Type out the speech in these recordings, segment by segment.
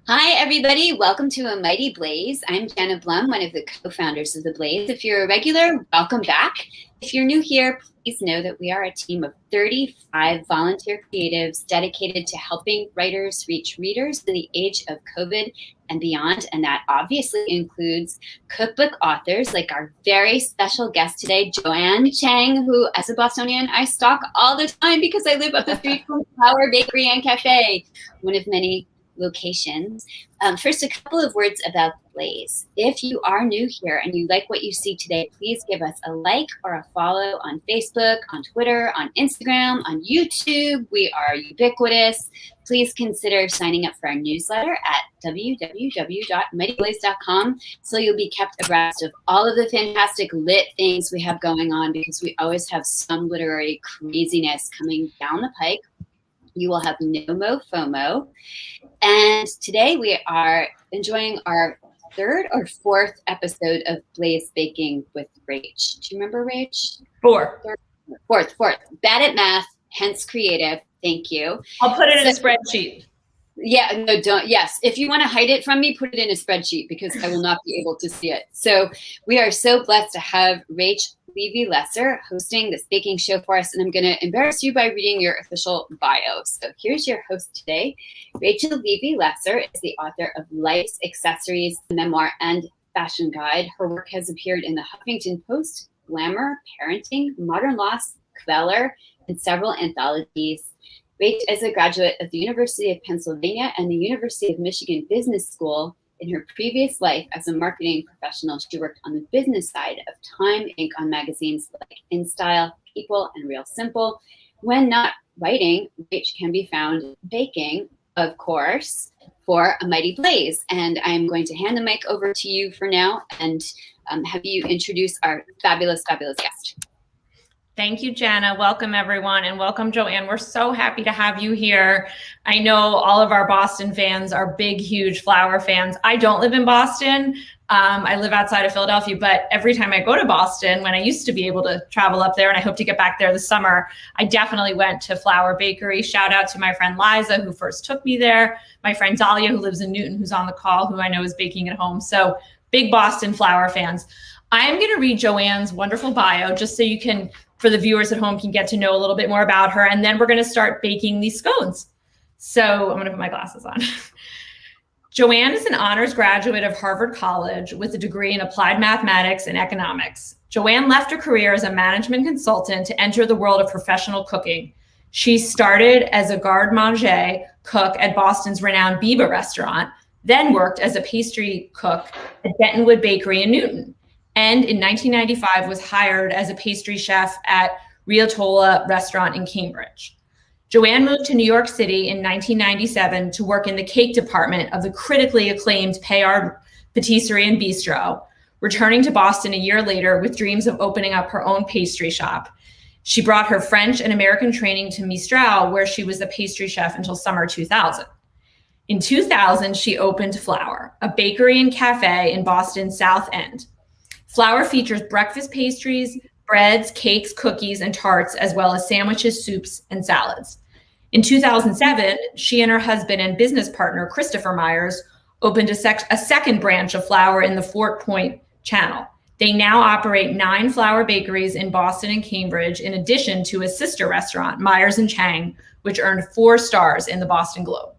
Hi, everybody. Welcome to A Mighty Blaze. I'm Jenna Blum, one of the co-founders of The Blaze. If you're a regular, welcome back. If you're new here, please know that we are a team of 35 volunteer creatives dedicated to helping writers reach readers in the age of COVID and beyond. And that obviously includes cookbook authors like our very special guest today, Joanne Chang, who, as a Bostonian, I stalk all the time because I live up the street from Flour Bakery and Cafe, one of many locations. First, a couple of words about Glaze. If you are new here and you like what you see today, please give us a like or a follow on Facebook, on Twitter, on Instagram, on YouTube. We are ubiquitous. Please consider signing up for our newsletter at www.mightyblaze.com so you'll be kept abreast of all of the fantastic lit things we have going on, because we always have some literary craziness coming down the pike. You will have no FOMO. And today we are enjoying our third or fourth episode of Glaze Baking with Rach. Do you remember Rach? Fourth. Bad at math, hence creative. Thank you. I'll put it in a spreadsheet. Yeah, no, don't. Yes, if you want to hide it from me, put it in a spreadsheet because I will not be able to see it. So we are so blessed to have Rach Levy-Lesser hosting this baking show for us, and I'm going to embarrass you by reading your official bio. So here's your host today. Rachel Levy-Lesser is the author of Life's Accessories, memoir, and fashion guide. Her work has appeared in the Huffington Post, Glamour, Parenting, Modern Loss, Queller, and several anthologies. Rach is a graduate of the University of Pennsylvania and the University of Michigan Business School. In her previous life as a marketing professional, she worked on the business side of Time Inc. on magazines like InStyle, People, and Real Simple. When not writing, Rach can be found baking, of course, for A Mighty Blaze. And I'm going to hand the mic over to you for now and have you introduce our fabulous, fabulous guest. Thank you, Jenna. Welcome, everyone, and welcome, Joanne. We're so happy to have you here. I know all of our Boston fans are big, huge flour fans. I don't live in Boston. I live outside of Philadelphia, but every time I go to Boston, when I used to be able to travel up there, and I hope to get back there this summer, I definitely went to Flour Bakery. Shout out to my friend Liza, who first took me there. My friend Dahlia, who lives in Newton, who's on the call, who I know is baking at home. So big Boston flour fans. I'm going to read Joanne's wonderful bio just so you can, for the viewers at home, can get to know a little bit more about her. And then we're going to start baking these scones. So I'm going to put my glasses on. Joanne is an honors graduate of Harvard College with a degree in applied mathematics and economics. Joanne left her career as a management consultant to enter the world of professional cooking. She started as a garde-manger cook at Boston's renowned Biba restaurant, then worked as a pastry cook at Bentonwood Bakery in Newton. And in 1995 was hired as a pastry chef at Riatola restaurant in Cambridge. Joanne moved to New York City in 1997 to work in the cake department of the critically acclaimed Payard Patisserie and Bistro, returning to Boston a year later with dreams of opening up her own pastry shop. She brought her French and American training to Mistral, where she was the pastry chef until summer 2000. In 2000, she opened Flour, a bakery and cafe in Boston's South End. Flour features breakfast pastries, breads, cakes, cookies, and tarts, as well as sandwiches, soups, and salads. In 2007, she and her husband and business partner, Christopher Myers, opened a second branch of Flour in the Fort Point Channel. They now operate 9 flour bakeries in Boston and Cambridge, in addition to a sister restaurant, Myers and Chang, which earned 4 stars in the Boston Globe.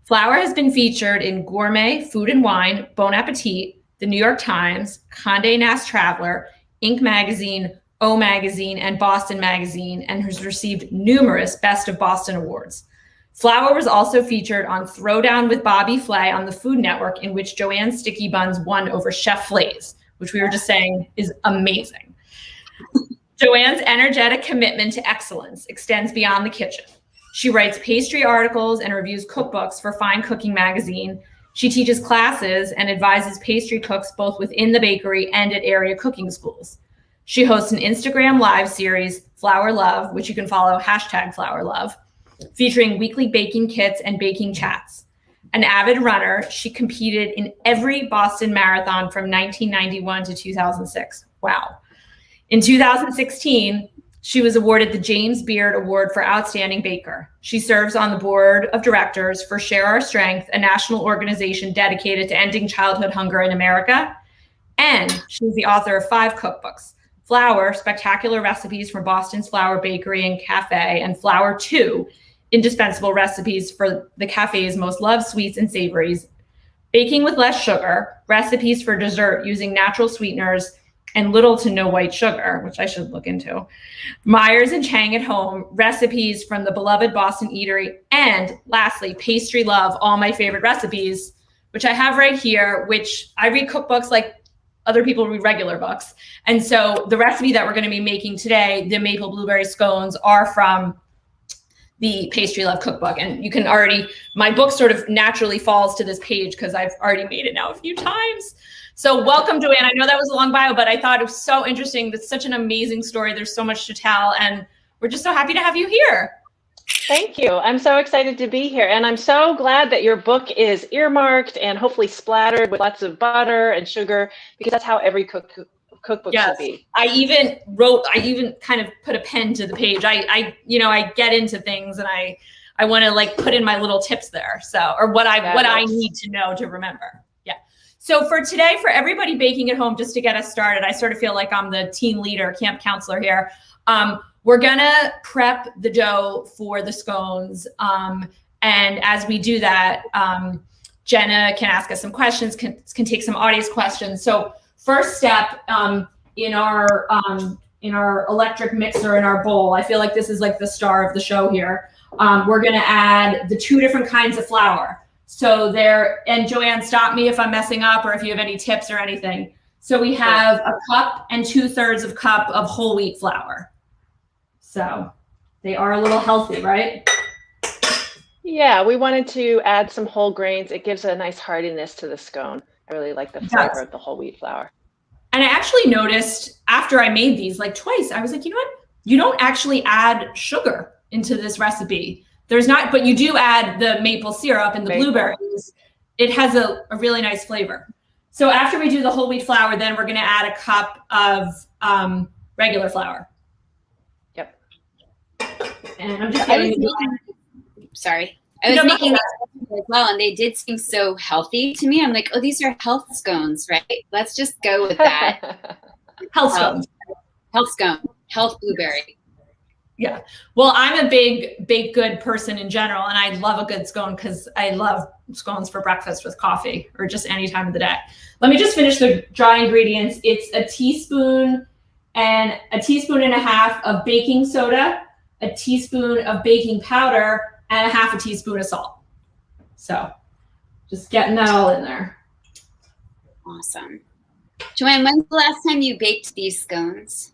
Flour has been featured in Gourmet, Food and Wine, Bon Appetit, the New York Times, Condé Nast Traveler, Inc. Magazine, O Magazine, and Boston Magazine, and has received numerous Best of Boston awards. Flour was also featured on Throwdown with Bobby Flay on the Food Network, in which Joanne's Sticky Buns won over Chef Flay's, which we were just saying is amazing. Joanne's energetic commitment to excellence extends beyond the kitchen. She writes pastry articles and reviews cookbooks for Fine Cooking magazine. She teaches classes and advises pastry cooks both within the bakery and at area cooking schools. She hosts an Instagram live series, Flour Love, which you can follow #FlourLove, featuring weekly baking kits and baking chats. An avid runner, she competed in every Boston Marathon from 1991 to 2006. Wow. In 2016, She was awarded the James Beard Award for Outstanding Baker. She serves on the board of directors for Share Our Strength, a national organization dedicated to ending childhood hunger in America. And she's the author of 5 cookbooks: Flour, Spectacular Recipes from Boston's Flour Bakery and Cafe, and Flour 2, Indispensable Recipes for the Cafe's Most Loved Sweets and Savories, Baking with Less Sugar, Recipes for Dessert Using Natural Sweeteners and Little to No White Sugar, which I should look into, Myers and Chang at Home, Recipes from the Beloved Boston Eatery, and lastly, Pastry Love, All My Favorite Recipes, which I have right here, which I read cookbooks like other people read regular books. And so the recipe that we're going to be making today, the maple blueberry scones, are from the Pastry Love cookbook. And you can already, my book sort of naturally falls to this page because I've already made it now a few times. So welcome, Joanne. I know that was a long bio, but I thought it was so interesting. That's such an amazing story. There's so much to tell. And we're just so happy to have you here. Thank you. I'm so excited to be here. And I'm so glad that your book is earmarked and hopefully splattered with lots of butter and sugar, because that's how every cookbook should be. I even kind of put a pen to the page. I get into things and I want to like put in my little tips there. So, or what I need to know to remember. Yeah. So for today, for everybody baking at home, just to get us started, I sort of feel like I'm the team leader, camp counselor here. We're gonna prep the dough for the scones. And as we do that, Jenna can ask us some questions, can take some audience questions. So first step in our electric mixer in our bowl, I feel like this is like the star of the show here. We're gonna add the 2 different kinds of flour. So there, and Joanne, stop me if I'm messing up or if you have any tips or anything. So we have a cup and 2/3 cup of whole wheat flour. So they are a little healthy, right? Yeah, we wanted to add some whole grains. It gives a nice hardiness to the scone. I really like the flavor of the whole wheat flour. And I actually noticed after I made these like twice, I was like, you know what? You don't actually add sugar into this recipe. There's not, but you do add the maple syrup and the blueberries. It has a really nice flavor. So after we do the whole wheat flour, then we're going to add a cup of regular flour. Yep. And I'm just I was making these as well, and they did seem so healthy to me. I'm like, oh, these are health scones, right? Let's just go with that. Health scones. Health scone. Health blueberry. Yeah. Well, I'm a big baked good person in general, and I love a good scone because I love scones for breakfast with coffee or just any time of the day. Let me just finish the dry ingredients. It's a teaspoon and a teaspoon and a half of baking soda, a teaspoon of baking powder, and a half a teaspoon of salt. So just getting that all in there. Awesome. Joanne, when's the last time you baked these scones?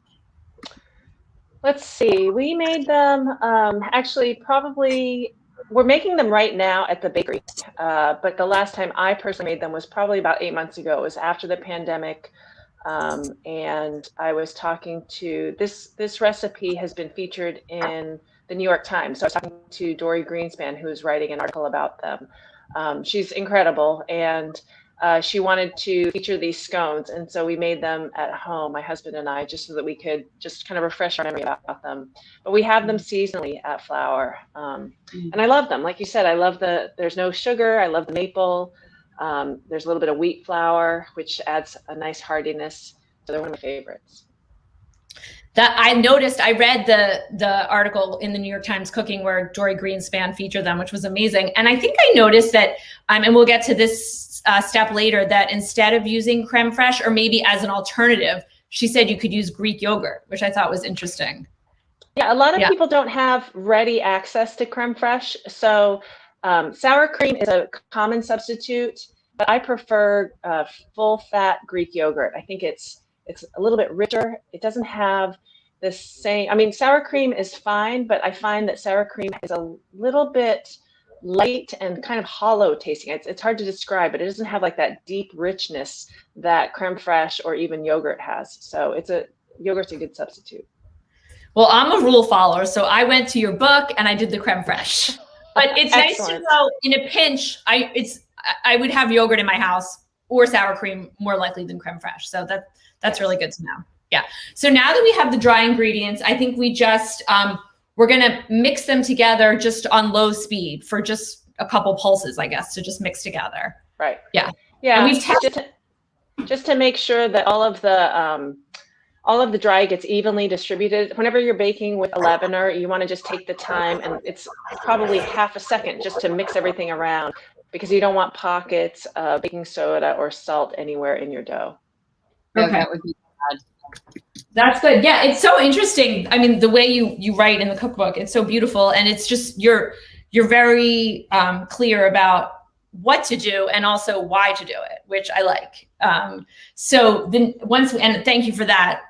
Let's see. We made them actually probably, we're making them right now at the bakery. But the last time I personally made them was probably about 8 months ago. It was after the pandemic. And I was talking to, this recipe has been featured in the New York Times. So I was talking to Dory Greenspan, who's writing an article about them. She's incredible. And she wanted to feature these scones. And so we made them at home, my husband and I, just so that we could just kind of refresh our memory about them. But we have them seasonally at Flour. And I love them. Like you said, I love there's no sugar. I love the maple. There's a little bit of wheat flour, which adds a nice hardiness. So they're one of my favorites. That I noticed, I read the article in the New York Times Cooking where Dory Greenspan featured them, which was amazing. And I think I noticed that, and we'll get to this step later, that instead of using creme fraiche, or maybe as an alternative, she said you could use Greek yogurt, which I thought was interesting. Yeah, a lot of people don't have ready access to creme fraiche. So sour cream is a common substitute, but I prefer full fat Greek yogurt. I think it's a little bit richer. It doesn't have the same, I mean, sour cream is fine, but I find that sour cream is a little bit light and kind of hollow tasting. It's hard to describe, but it doesn't have like that deep richness that creme fraiche or even yogurt has. So yogurt's a good substitute. Well, I'm a rule follower, so I went to your book and I did the creme fraiche. But it's nice to know in a pinch, I would have yogurt in my house or sour cream more likely than creme fraiche. So that's really good to know. Yeah. So now that we have the dry ingredients, I think we just, we're going to mix them together just on low speed for just a couple pulses, I guess, to just mix together. Right. Yeah. Yeah. And we've tested just to make sure that all of the dry gets evenly distributed. Whenever you're baking with a leavener, you want to just take the time, and it's probably half a second just to mix everything around, because you don't want pockets of baking soda or salt anywhere in your dough. No, that would be bad. That's good. Yeah, it's so interesting. I mean, the way you write in the cookbook, it's so beautiful, and it's just you're very clear about what to do and also why to do it, which I like. So then and thank you for that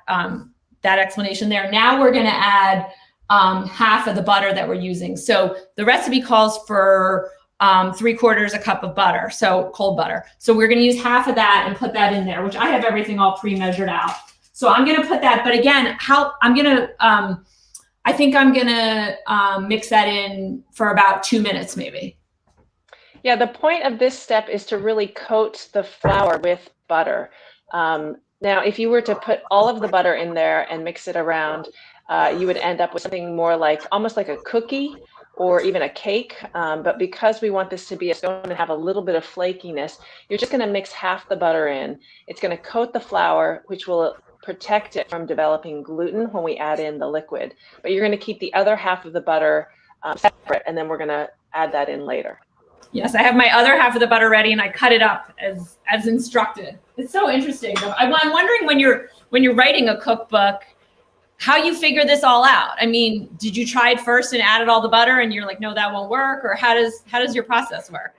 that explanation there. Now we're going to add half of the butter that we're using. So the recipe calls for 3/4 cup of butter, so cold butter. So we're going to use half of that and put that in there, which I have everything all pre-measured out. So I'm going to put that, but again, I think I'm going to mix that in for about 2 minutes, maybe. Yeah, the point of this step is to really coat the flour with butter. Now, if you were to put all of the butter in there and mix it around, you would end up with something more like almost like a cookie or even a cake. But because we want this to be a scone and have a little bit of flakiness, you're just going to mix half the butter in. It's going to coat the flour, which will protect it from developing gluten when we add in the liquid. But you're going to keep the other half of the butter separate, and then we're going to add that in later. Yes, I have my other half of the butter ready, and I cut it up as instructed. It's so interesting. I'm wondering when you're writing a cookbook, how you figure this all out. I mean, did you try it first and added all the butter, and you're like, no, that won't work, or how does your process work?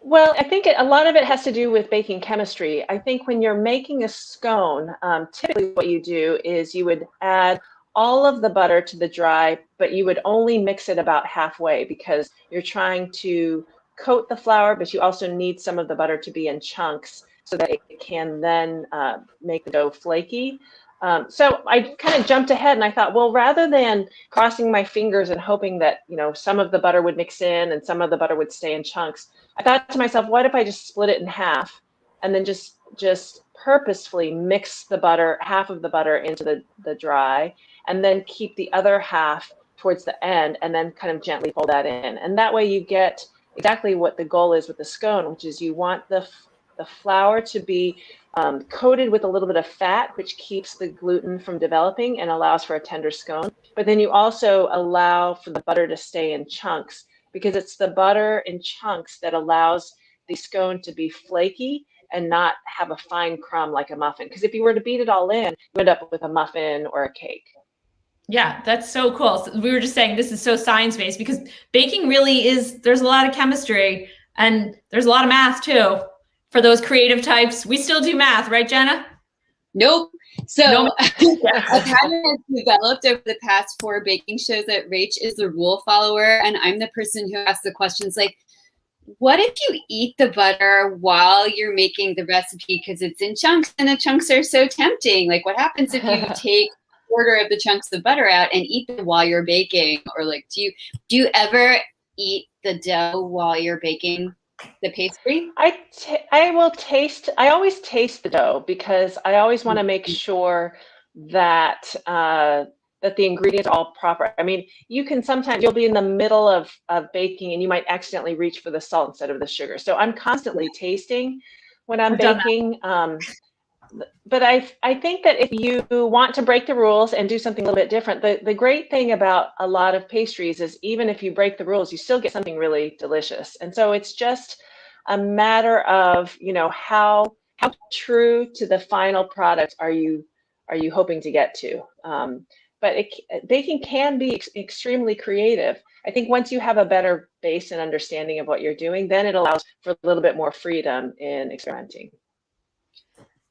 Well, I think a lot of it has to do with baking chemistry. I think when you're making a scone, typically what you do is you would add all of the butter to the dry, but you would only mix it about halfway because you're trying to coat the flour, but you also need some of the butter to be in chunks so that it can then make the dough flaky. So I kind of jumped ahead and I thought, well, rather than crossing my fingers and hoping that, some of the butter would mix in and some of the butter would stay in chunks, I thought to myself, what if I just split it in half and then just purposefully mix the butter, half of the butter into the dry, and then keep the other half towards the end and then kind of gently fold that in. And that way you get exactly what the goal is with the scone, which is you want the flour to be coated with a little bit of fat, which keeps the gluten from developing and allows for a tender scone. But then you also allow for the butter to stay in chunks, because it's the butter in chunks that allows the scone to be flaky and not have a fine crumb like a muffin. Because if you were to beat it all in, you end up with a muffin or a cake. Yeah, that's so cool. So we were just saying this is so science-based, because baking really there's a lot of chemistry and there's a lot of math too. For those creative types, we still do math, right, Jenna? Nope. So No. a pattern has developed over the past 4 baking shows that Rach is the rule follower, and I'm the person who asks the questions like, what if you eat the butter while you're making the recipe because it's in chunks and the chunks are so tempting? Like, what happens if you take a quarter of the chunks of butter out and eat them while you're baking? Or like, do you ever eat the dough while you're baking the pastry? I always taste the dough, because I always want to make sure that that the ingredients are all proper. I mean, you'll be in the middle of baking and you might accidentally reach for the salt instead of the sugar. So I'm constantly tasting when I'm baking. But I think that if you want to break the rules and do something a little bit different, the great thing about a lot of pastries is even if you break the rules, you still get something really delicious. And so it's just a matter of, how true to the final product are you hoping to get to. But baking can be extremely creative. I think once you have a better base and understanding of what you're doing, then it allows for a little bit more freedom in experimenting.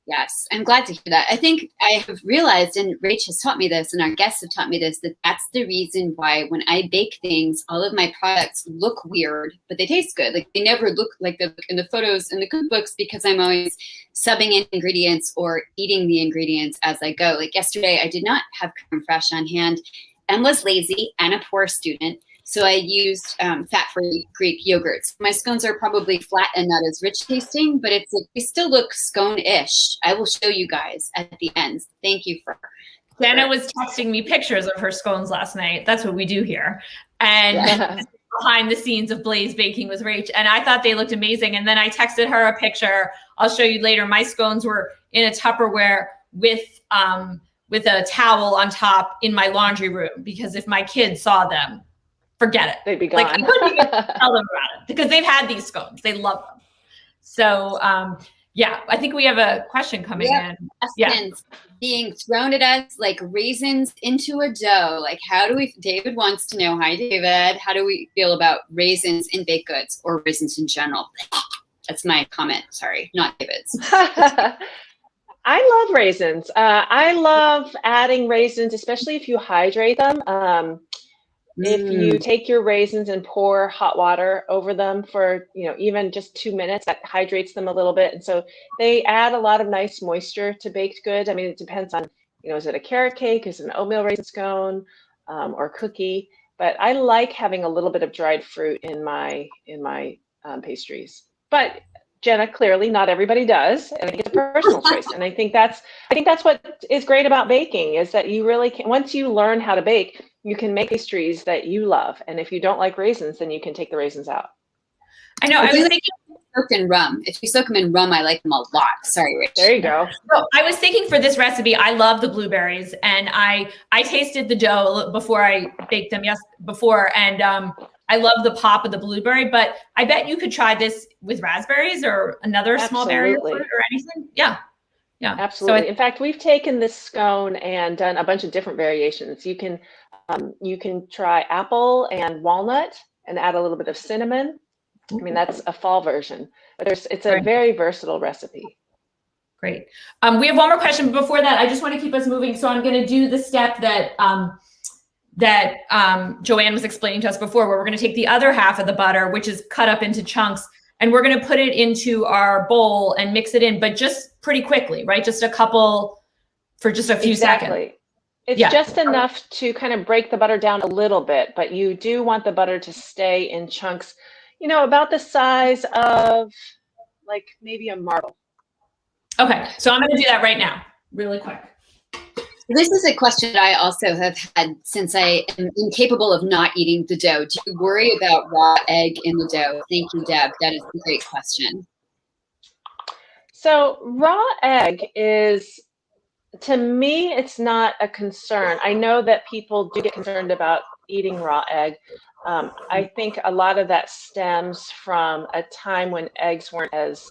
Yes, I'm glad to hear that. I think I have realized, and Rach has taught me this, and our guests have taught me this, that that's the reason why when I bake things, all of my products look weird, but they taste good. Like, they never look like they look in the photos in the cookbooks, because I'm always subbing in ingredients or eating the ingredients as I go. Like yesterday, I did not have creme fraiche on hand and was lazy and a poor student. So I used fat-free Greek yogurts. My scones are probably flat and not as rich tasting, but they still look scone-ish. I will show you guys at the end. Thank you for. Jenna was texting me pictures of her scones last night. That's what we do here. And behind the scenes of Glaze baking with Rach. And I thought they looked amazing. And then I texted her a picture. I'll show you later. My scones were in a Tupperware with a towel on top in my laundry room, because if my kids saw them, forget it. They'd be gone. Like, I couldn't even tell them about it because they've had these scones. They love them. So yeah, I think we have a question coming in. Yeah. Being thrown at us like raisins into a dough. Like, David wants to know, hi, David, how do we feel about raisins in baked goods or raisins in general? That's my comment. Sorry, not David's. I love raisins. I love adding raisins, especially if you hydrate them. If you take your raisins and pour hot water over them for, even just 2 minutes, that hydrates them a little bit. And so they add a lot of nice moisture to baked goods. I mean, it depends on, is it a carrot cake? Is it an oatmeal raisin scone or cookie? But I like having a little bit of dried fruit in my pastries. But Jenna, clearly not everybody does, and I think it's a personal choice. And I think that's what is great about baking, is that you really can, once you learn how to bake, you can make pastries that you love. And if you don't like raisins, then you can take the raisins out. I know. I was thinking soaked in rum. If you soak them in rum, I like them a lot. Sorry, Rach. There you go. So I was thinking for this recipe, I love the blueberries, and I tasted the dough before I baked them and I love the pop of the blueberry, but I bet you could try this with raspberries or another small berry or anything. Yeah. Absolutely. So in fact, we've taken this scone and done a bunch of different variations. You can try apple and walnut and add a little bit of cinnamon. I mean, that's a fall version, but it's a very versatile recipe. Great. We have one more question, but before that, I just want to keep us moving. So I'm going to do the step that Joanne was explaining to us before, where we're going to take the other half of the butter, which is cut up into chunks, and we're going to put it into our bowl and mix it in, but just pretty quickly, right? Just a couple for just a few seconds. It's just enough to kind of break the butter down a little bit, but you do want the butter to stay in chunks, about the size of like maybe a marble. Okay, so I'm going to do that right now, really quick. This is a question that I also have had since I am incapable of not eating the dough. Do you worry about raw egg in the dough? Thank you, Deb. That is a great question. So raw egg is, to me, it's not a concern. I know that people do get concerned about eating raw egg. I think a lot of that stems from a time when eggs weren't as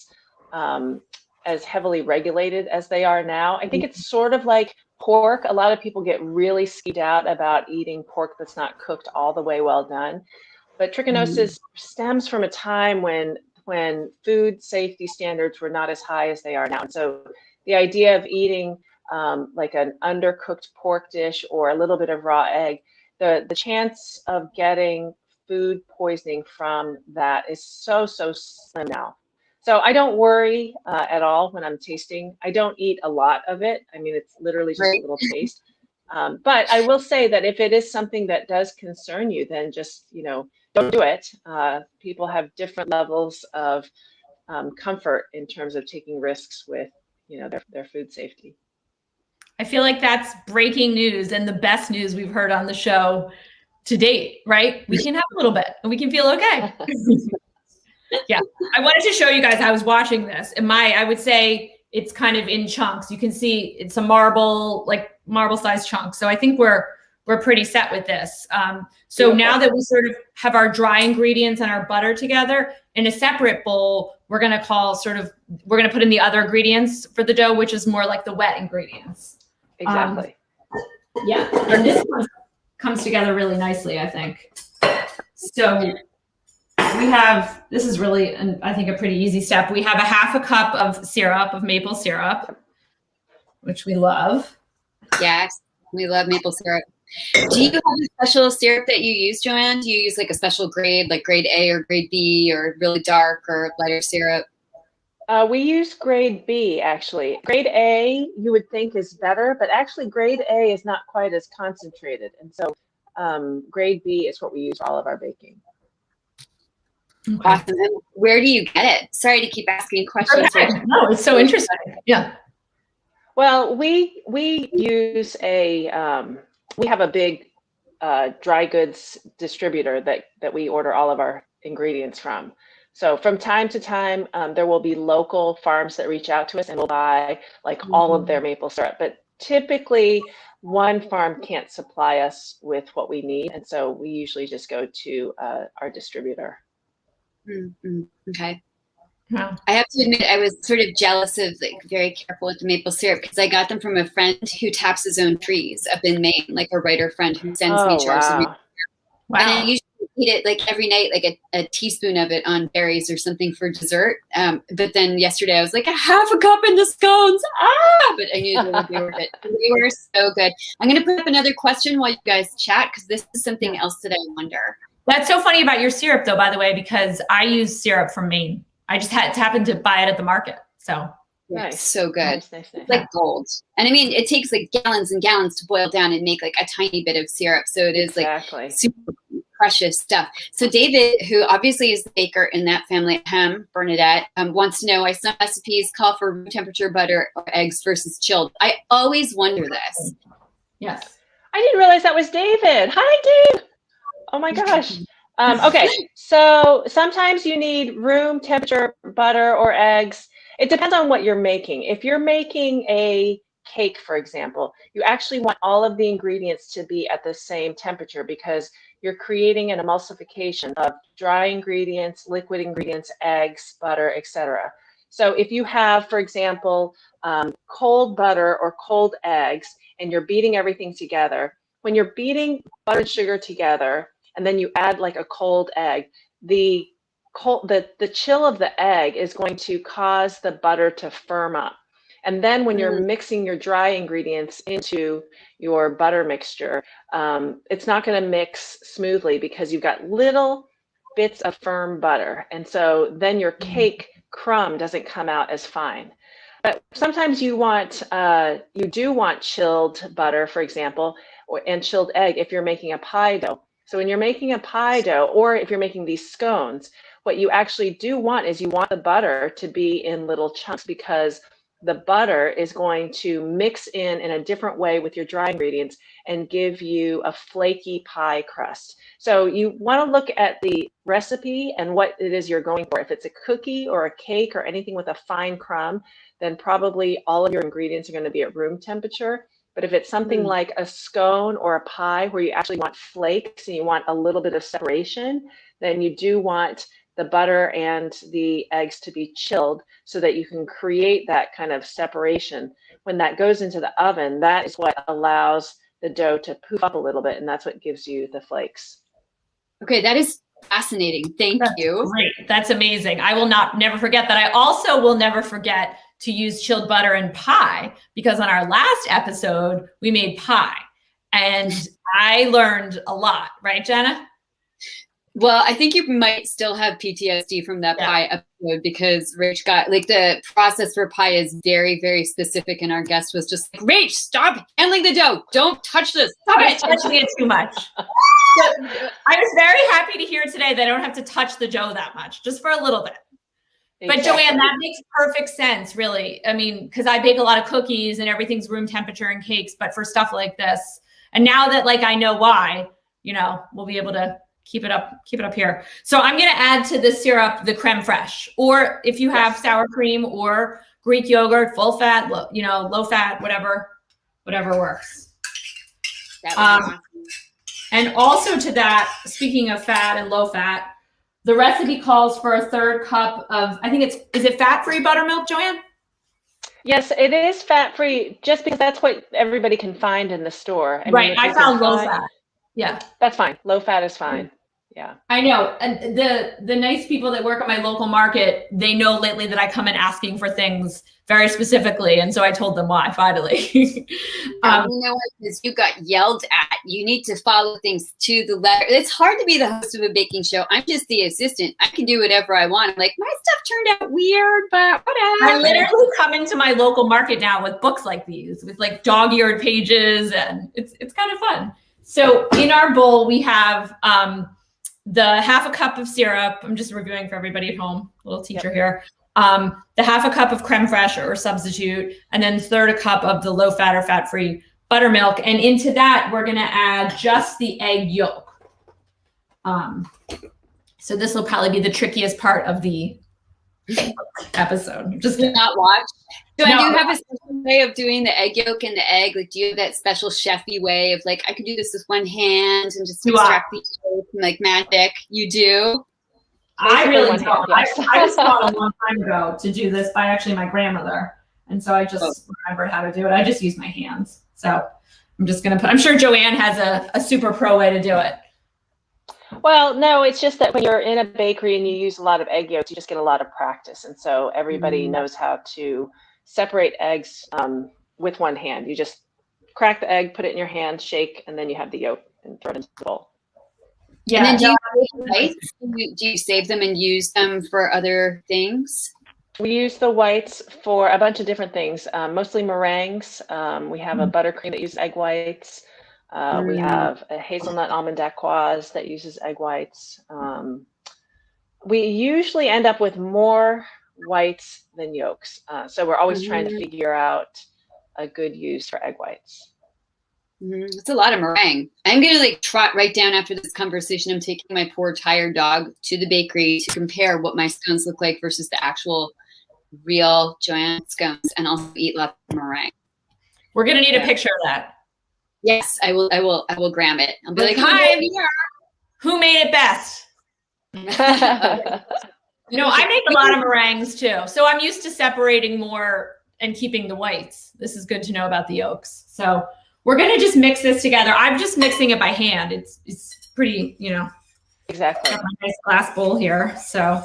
heavily regulated as they are now. I think it's sort of like pork. A lot of people get really skeeved out about eating pork that's not cooked all the way well done. But trichinosis stems from a time when food safety standards were not as high as they are now. And so the idea of eating like an undercooked pork dish or a little bit of raw egg, the chance of getting food poisoning from that is so slim now. So I don't worry at all when I'm tasting. I don't eat a lot of it. I mean, it's literally just a little taste. But I will say that if it is something that does concern you, then just, don't do it. People have different levels of comfort in terms of taking risks with, their food safety. I feel like that's breaking news and the best news we've heard on the show to date, right? We can have a little bit and we can feel okay. Yeah, I wanted to show you guys, I was watching this, and I would say it's kind of in chunks. You can see it's a marble size chunk. So I think we're pretty set with this. So now that we sort of have our dry ingredients and our butter together in a separate bowl, we're going to put in the other ingredients for the dough, which is more like the wet ingredients. Exactly. And this one comes together really nicely, I think. So this is really, I think, a pretty easy step. We have a half a cup of maple syrup, which we love. Yes, we love maple syrup. Do you have a special syrup that you use, Joanne? Do you use like a special grade, like grade A or grade B, or really dark or lighter syrup? We use grade B, actually. Grade A, you would think, is better, but actually grade A is not quite as concentrated. And so grade B is what we use for all of our baking. Okay. Awesome. And where do you get it? Sorry to keep asking questions. No, it's so interesting. Yeah. Well, we use we have a big dry goods distributor that we order all of our ingredients from. So from time to time, there will be local farms that reach out to us and will buy like all of their maple syrup. But typically, one farm can't supply us with what we need, and so we usually just go to our distributor. Okay. Wow. I have to admit, I was sort of jealous of like very careful with the maple syrup because I got them from a friend who taps his own trees up in Maine, like a writer friend who sends me jars of maple syrup. Wow. And I usually eat it like every night, like a teaspoon of it on berries or something for dessert. But then yesterday I was like, a half a cup in the scones. But I knew they would be worth it. They were so good. I'm going to put up another question while you guys chat because this is something else that I wonder. That's so funny about your syrup, though, by the way, because I use syrup from Maine. I just happened to buy it at the market. So Nice. So good. Nice. It's like gold. And I mean, it takes like gallons and gallons to boil down and make like a tiny bit of syrup. So it is like super precious stuff. So David, who obviously is the baker in that family, Bernadette, wants to know why some recipes call for room temperature butter or eggs versus chilled. I always wonder this. Yes. I didn't realize that was David. Hi, Dave. Oh my gosh. Okay, so sometimes you need room temperature butter or eggs. It depends on what you're making. If you're making a cake, for example, you actually want all of the ingredients to be at the same temperature because you're creating an emulsification of dry ingredients, liquid ingredients, eggs, butter, etc. So if you have, for example, cold butter or cold eggs, and you're beating everything together, when you're beating butter and sugar together, and then you add like a cold egg, the chill of the egg is going to cause the butter to firm up. And then when you're mixing your dry ingredients into your butter mixture, it's not going to mix smoothly because you've got little bits of firm butter. And so then your cake crumb doesn't come out as fine. But sometimes you do want chilled butter, for example, and chilled egg if you're making a pie dough. So when you're making a pie dough, or if you're making these scones, what you actually do want is you want the butter to be in little chunks because the butter is going to mix in a different way with your dry ingredients and give you a flaky pie crust. So you want to look at the recipe and what it is you're going for. If it's a cookie or a cake or anything with a fine crumb, then probably all of your ingredients are going to be at room temperature. But if it's something like a scone or a pie where you actually want flakes and you want a little bit of separation, then you do want the butter and the eggs to be chilled so that you can create that kind of separation. When that goes into the oven, that is what allows the dough to poof up a little bit, and that's what gives you the flakes. Okay, that is fascinating. Thank you. Great. That's amazing. I will never forget that. I also will never forget to use chilled butter in pie because on our last episode, we made pie and I learned a lot, right, Jenna? Well, I think you might still have PTSD from that pie episode because Rach got like the process for pie is very, very specific. And our guest was just like, Rach, stop handling the dough. Don't touch this. Stop it. Touching it too much. I was very happy to hear today that I don't have to touch the dough that much, just for a little bit. Exactly. But Joanne, that makes perfect sense, really. I mean, because I bake a lot of cookies and everything's room temperature and cakes, but for stuff like this, and now that like I know why, we'll be able to keep it up here. So I'm going to add to the syrup the creme fraiche, or if you have sour cream or Greek yogurt, full fat, low fat, whatever works. Awesome. And also to that, speaking of fat and low fat, the recipe calls for a 1/3 cup of, is it fat-free buttermilk, Joanne? Yes, it is fat-free, just because that's what everybody can find in the store. I found low fat. Yeah. That's fine. Low fat is fine. Yeah. I know. And the nice people that work at my local market, they know lately that I come in asking for things very specifically. And so I told them why, finally. You know what? Because you got yelled at. You need to follow things to the letter. It's hard to be the host of a baking show. I'm just the assistant. I can do whatever I want. I'm like, my stuff turned out weird, but whatever. I literally come into my local market now with books like these, with like dog-eared pages, and it's kind of fun. So in our bowl, we have the half a cup of syrup. I'm just reviewing for everybody at home, little teacher here. The half a cup of creme fraiche or substitute, and then third a cup of the low fat or fat free buttermilk. And into that, we're gonna add just the egg yolk. So this will probably be the trickiest part of the episode. Just do not watch. Do you have a special way of doing the egg yolk and the egg? Like, do you have that special chefy way of like, I could do this with one hand and just extract the yolk and like magic? You do? I really don't. I just taught a long time ago to do this by actually my grandmother. And so I just remembered how to do it. I just use my hands. So I'm just going to I'm sure Joanne has a super pro way to do it. Well, no, it's just that when you're in a bakery and you use a lot of egg yolks, you just get a lot of practice. And so everybody knows how to separate eggs with one hand. You just crack the egg, put it in your hand, shake, and then you have the yolk and throw it into the bowl. Yeah. And then do you save them and use them for other things? We use the whites for a bunch of different things, mostly meringues. We have a buttercream that uses egg whites. We have a hazelnut almond dacquoise that uses egg whites. We usually end up with more whites than yolks. So we're always trying to figure out a good use for egg whites. It's a lot of meringue. I'm going to like trot right down after this conversation. I'm taking my poor tired dog to the bakery to compare what my scones look like versus the actual real Joanne scones, and also eat lots of meringue. We're going to need a picture of that. Yes, I will gram it. I'll be like, hi, I'm here. Who made it best? I make a lot of meringues too. So I'm used to separating more and keeping the whites. This is good to know about the yolks. So we're going to just mix this together. I'm just mixing it by hand. It's pretty, Exactly. Got my nice glass bowl here. So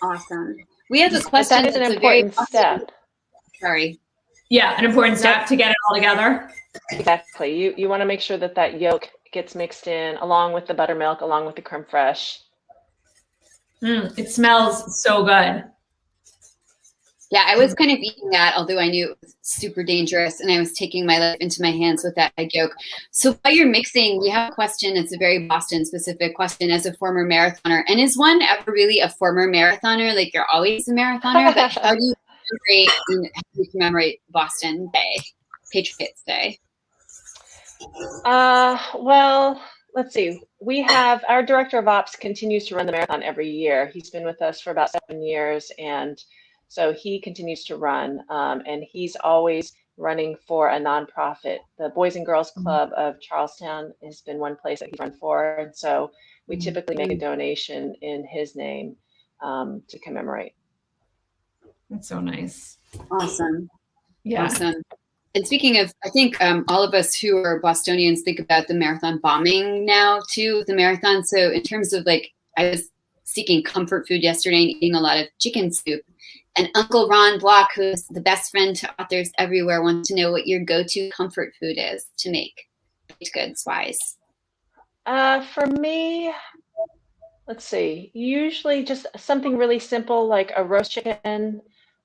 awesome. We have a question. That is an important step. Sorry. Yeah, an important step to get it all together. Exactly. You want to make sure that yolk gets mixed in along with the buttermilk, along with the creme fraiche. It smells so good. Yeah, I was kind of eating that, although I knew it was super dangerous, and I was taking my life into my hands with that egg yolk. So while you're mixing, we have a question. It's a very Boston-specific question as a former marathoner. And is one ever really a former marathoner? Like, you're always a marathoner, but how do you commemorate Boston Day, Patriots Day? Well, let's see. We have our director of ops continues to run the marathon every year. He's been with us for about 7 years, and so he continues to run, and he's always running for a nonprofit. The Boys and Girls Club of Charlestown has been one place that he's run for, and so we typically make a donation in his name to commemorate. That's so nice. Awesome. Yeah. Awesome. And speaking of, I think all of us who are Bostonians think about the marathon bombing now too, the marathon. So in terms of like, I was seeking comfort food yesterday and eating a lot of chicken soup. And Uncle Ron Block, who is the best friend to authors everywhere, wants to know what your go-to comfort food is to make baked goods wise. For me, let's see, usually just something really simple like a roast chicken.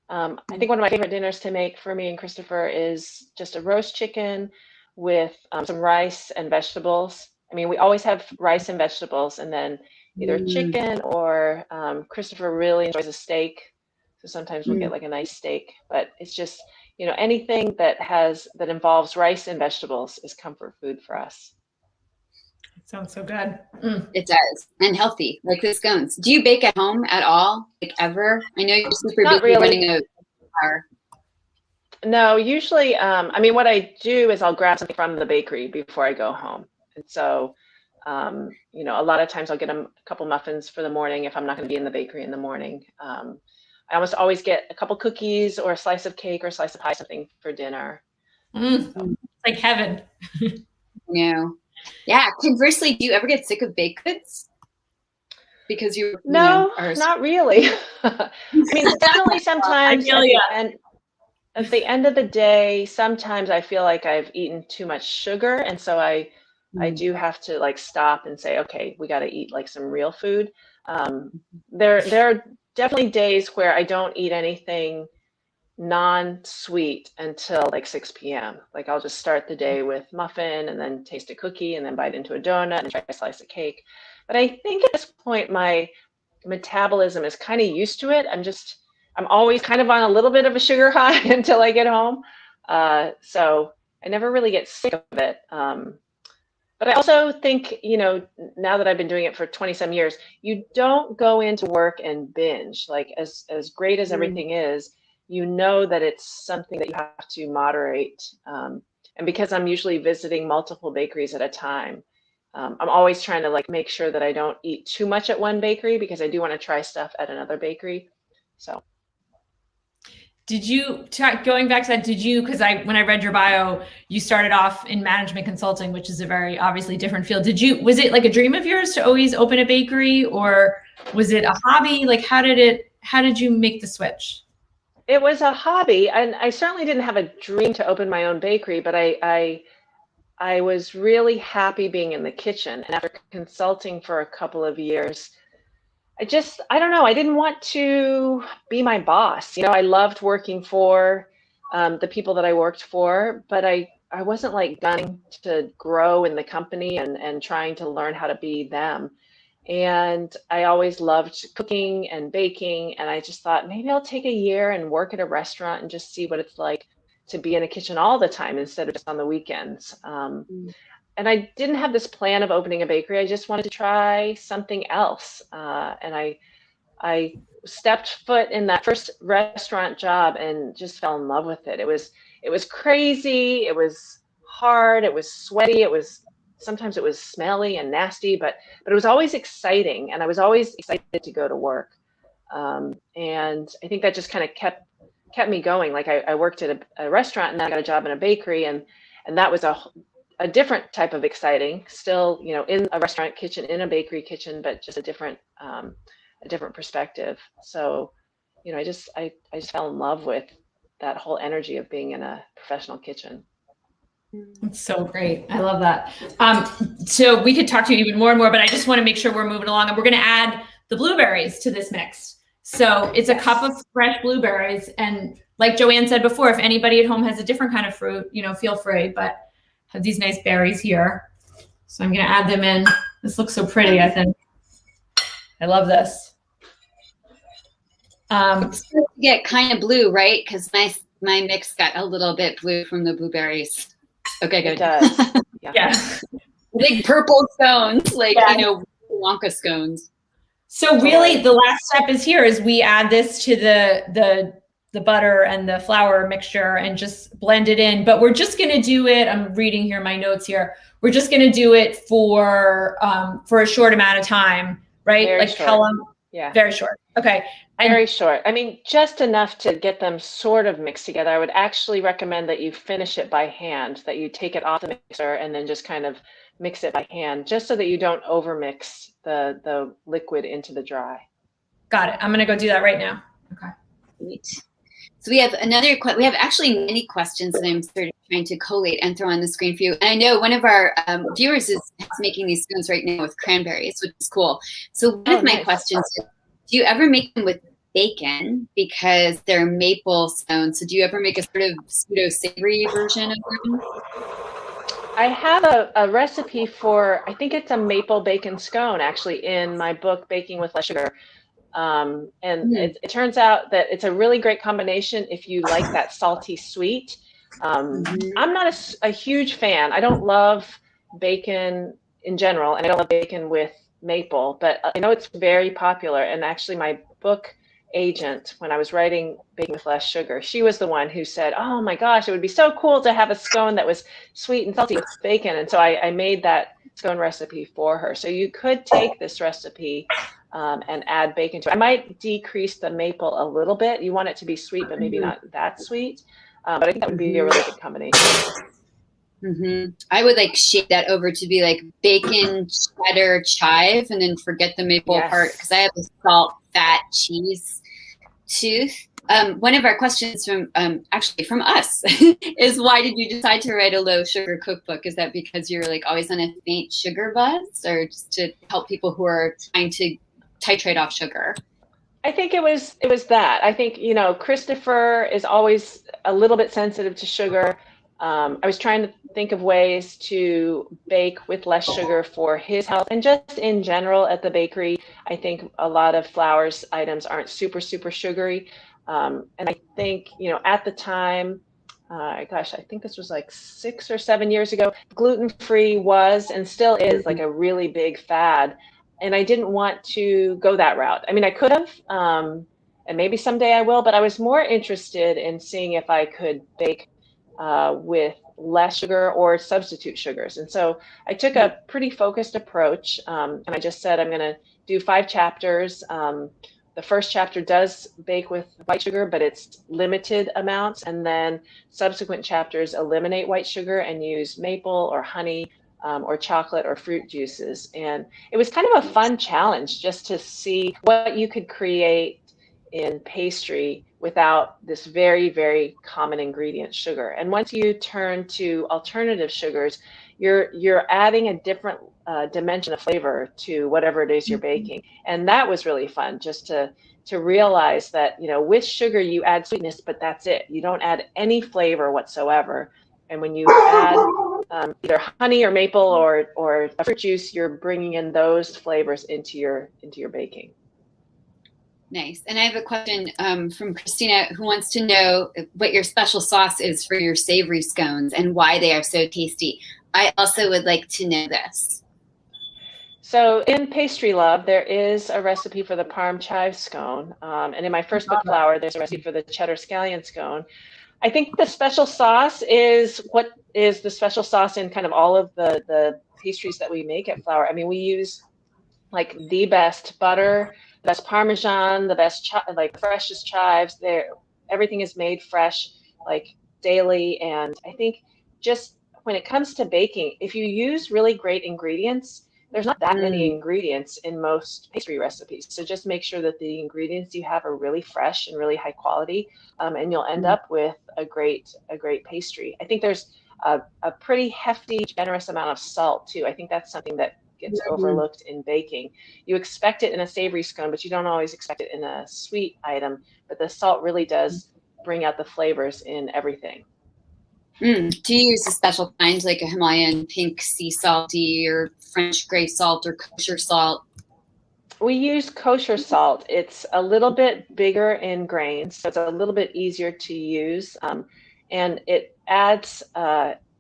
I think one of my favorite dinners to make for me and Christopher is just a roast chicken with some rice and vegetables. I mean, we always have rice and vegetables, and then either chicken or Christopher really enjoys a steak. So sometimes we'll get like a nice steak, but it's just, anything that involves rice and vegetables is comfort food for us. It sounds so good. It does. And healthy, like the scones. Do you bake at home at all? Like ever? I know you're super busy running a bar. No, usually, what I do is I'll grab something from the bakery before I go home. And so, a lot of times I'll get a couple muffins for the morning if I'm not going to be in the bakery in the morning. I almost always get a couple cookies or a slice of cake or a slice of pie, something for dinner. It's like heaven. Yeah. Conversely, do you ever get sick of baked goods? Because No, not really. Definitely sometimes at the end of the day, sometimes I feel like I've eaten too much sugar. And so I do have to like stop and say, okay, we got to eat like some real food. There are definitely days where I don't eat anything non-sweet until like 6 p.m. Like I'll just start the day with muffin and then taste a cookie and then bite into a donut and try a slice of cake. But I think at this point, my metabolism is kind of used to it. I'm always kind of on a little bit of a sugar high until I get home. So I never really get sick of it. But I also think, now that I've been doing it for 20 some years, you don't go into work and binge. Like as great as everything is, that it's something that you have to moderate. And because I'm usually visiting multiple bakeries at a time, I'm always trying to like make sure that I don't eat too much at one bakery because I do want to try stuff at another bakery. So. Did you, going back to that, because when I read your bio, you started off in management consulting, which is a very obviously different field. Was it like a dream of yours to always open a bakery, or was it a hobby? Like how did you make the switch? It was a hobby, and I certainly didn't have a dream to open my own bakery, but I was really happy being in the kitchen. And after consulting for a couple of years, I don't know, I didn't want to be my boss. I loved working for the people that I worked for, but I wasn't like gunning to grow in the company and trying to learn how to be them. And I always loved cooking and baking. And I just thought maybe I'll take a year and work at a restaurant and just see what it's like to be in a kitchen all the time instead of just on the weekends. And I didn't have this plan of opening a bakery. I just wanted to try something else. And I stepped foot in that first restaurant job and just fell in love with it. It was crazy. It was hard. It was sweaty. Sometimes it was smelly and nasty, but it was always exciting. And I was always excited to go to work. And I think that just kind of kept me going. Like I worked at a restaurant and then I got a job in a bakery, and that was a different type of exciting, still, in a restaurant kitchen, in a bakery kitchen, but just a different perspective. So, I just fell in love with that whole energy of being in a professional kitchen. It's so great. I love that. So we could talk to you even more and more, but I just want to make sure we're moving along, and we're going to add the blueberries to this mix. So it's a cup of fresh blueberries. And like Joanne said before, if anybody at home has a different kind of fruit, feel free, but have these nice berries here. So I'm going to add them in. This looks so pretty, I think. I love this. It's supposed to get kind of blue, right? Because my mix got a little bit blue from the blueberries. Okay, good. It does. Yeah. Big purple scones, Wonka scones. So really the last step is we add this to the butter and the flour mixture and just blend it in. But we're just going to do it. I'm reading here my notes here. We're just going to do it for a short amount of time, right? Very like short. How long? Yeah. Very short. Okay. Very short. I mean, just enough to get them sort of mixed together. I would actually recommend that you finish it by hand, that you take it off the mixer and then just kind of mix it by hand, just so that you don't overmix the liquid into the dry. Got it. I'm going to go do that right now. Okay. Great. So we have we have actually many questions that I'm sort of trying to collate and throw on the screen for you. And I know one of our viewers is making these scones right now with cranberries, which is cool. So one of my questions is, do you ever make them with bacon, because they're maple scones? So do you ever make a sort of pseudo savory version of them? I have a recipe for, I think it's a maple bacon scone, actually, in my book, Baking with Less Sugar. It turns out that it's a really great combination if you like that salty sweet. I'm not a huge fan. I don't love bacon in general, and I don't love bacon with maple, but I know it's very popular. And actually my book agent, when I was writing Baking with Less Sugar, she was the one who said, oh my gosh, it would be so cool to have a scone that was sweet and salty with bacon. And so I made that scone recipe for her. So you could take this recipe and add bacon to it. I might decrease the maple a little bit. You want it to be sweet, but maybe not that sweet. But I think that would be a really good combination. I would shape that over to be like bacon, cheddar, chive, and then forget the maple part, because I have a salt, fat, cheese tooth. One of our questions from us is, why did you decide to write a low sugar cookbook? Is that because you're always on a faint sugar buzz, or just to help people who are trying to titrate off sugar? I think it was that. I think, you know, Christopher is always a little bit sensitive to sugar. I was trying to think of ways to bake with less sugar for his health, and just in general at the bakery, I think a lot of flours items aren't super sugary. And I think, you know, at the time, gosh, I think this was like 6 or 7 years ago, gluten-free was and still is like a really big fad. And I didn't want to go that route. I mean, I could have, and maybe someday I will, but I was more interested in seeing if I could bake with less sugar or substitute sugars. And so I took a pretty focused approach, and I just said I'm going to do 5 chapters. The first chapter does bake with white sugar, but it's limited amounts. And then subsequent chapters eliminate white sugar and use maple or honey or chocolate or fruit juices. And it was kind of a fun challenge just to see what you could create in pastry without this very, very common ingredient, sugar. And once you turn to alternative sugars, you're adding a different dimension of flavor to whatever it is you're baking. And that was really fun, just to realize that, you know, with sugar you add sweetness, but that's it. You don't add any flavor whatsoever. And when you add either honey or maple or a fruit juice, you're bringing in those flavors into your baking. Nice. And I have a question from Christina, who wants to know what your special sauce is for your savory scones and why they are so tasty. I also would like to know this. So in Pastry Love, there is a recipe for the Parm Chives scone. And in my first book, Flour, there's a recipe for the cheddar scallion scone. I think the special sauce is what is the special sauce in kind of all of the pastries that we make at Flour. I mean, we use like the best butter, the best Parmesan, the best like freshest chives. Everything is made fresh, like daily. And I think just when it comes to baking, if you use really great ingredients, there's not that many ingredients in most pastry recipes. So just make sure that the ingredients you have are really fresh and really high quality, and you'll end up with a great pastry. I think there's a pretty hefty, generous amount of salt too. I think that's something that gets overlooked in baking. You expect it in a savory scone, but you don't always expect it in a sweet item. But the salt really does bring out the flavors in everything. Do you use a special kind, like a Himalayan pink sea salty or French gray salt or kosher salt? We use kosher salt. It's a little bit bigger in grains, so it's a little bit easier to use, and it adds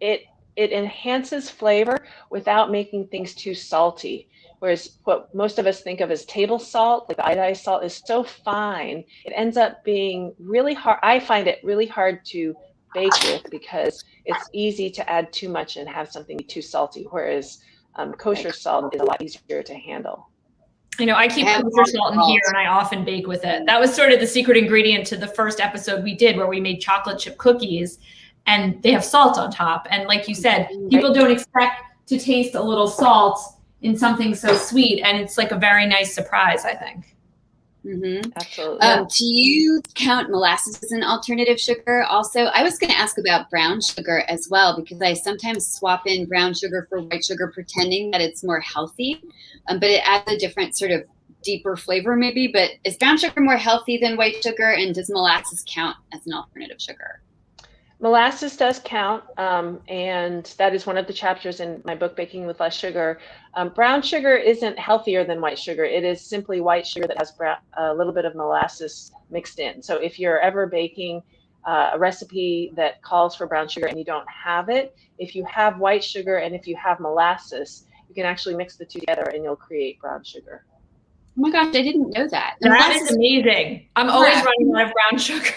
it enhances flavor without making things too salty. Whereas what most of us think of as table salt, like the iodized salt, is so fine, it ends up being really hard. I find it really hard to bake with because it's easy to add too much and have something too salty, whereas kosher salt is a lot easier to handle. I know I keep kosher salt in here and I often bake with it. That was sort of the secret ingredient to the first episode we did where we made chocolate chip cookies and they have salt on top. And like you said, people don't expect to taste a little salt in something so sweet. And it's like a very nice surprise, I think. Absolutely. Do you count molasses as an alternative sugar? Also, I was going to ask about brown sugar as well, because I sometimes swap in brown sugar for white sugar, pretending that it's more healthy, but it adds a different sort of deeper flavor maybe. But is brown sugar more healthy than white sugar, and does molasses count as an alternative sugar? Molasses does count, and that is one of the chapters in my book, Baking with Less Sugar. Brown sugar isn't healthier than white sugar. It is simply white sugar that has a little bit of molasses mixed in. So if you're ever baking a recipe that calls for brown sugar and you don't have it, if you have white sugar and if you have molasses, you can actually mix the two together and you'll create brown sugar. Oh my gosh, I didn't know that. That is amazing. I'm always running out of brown sugar.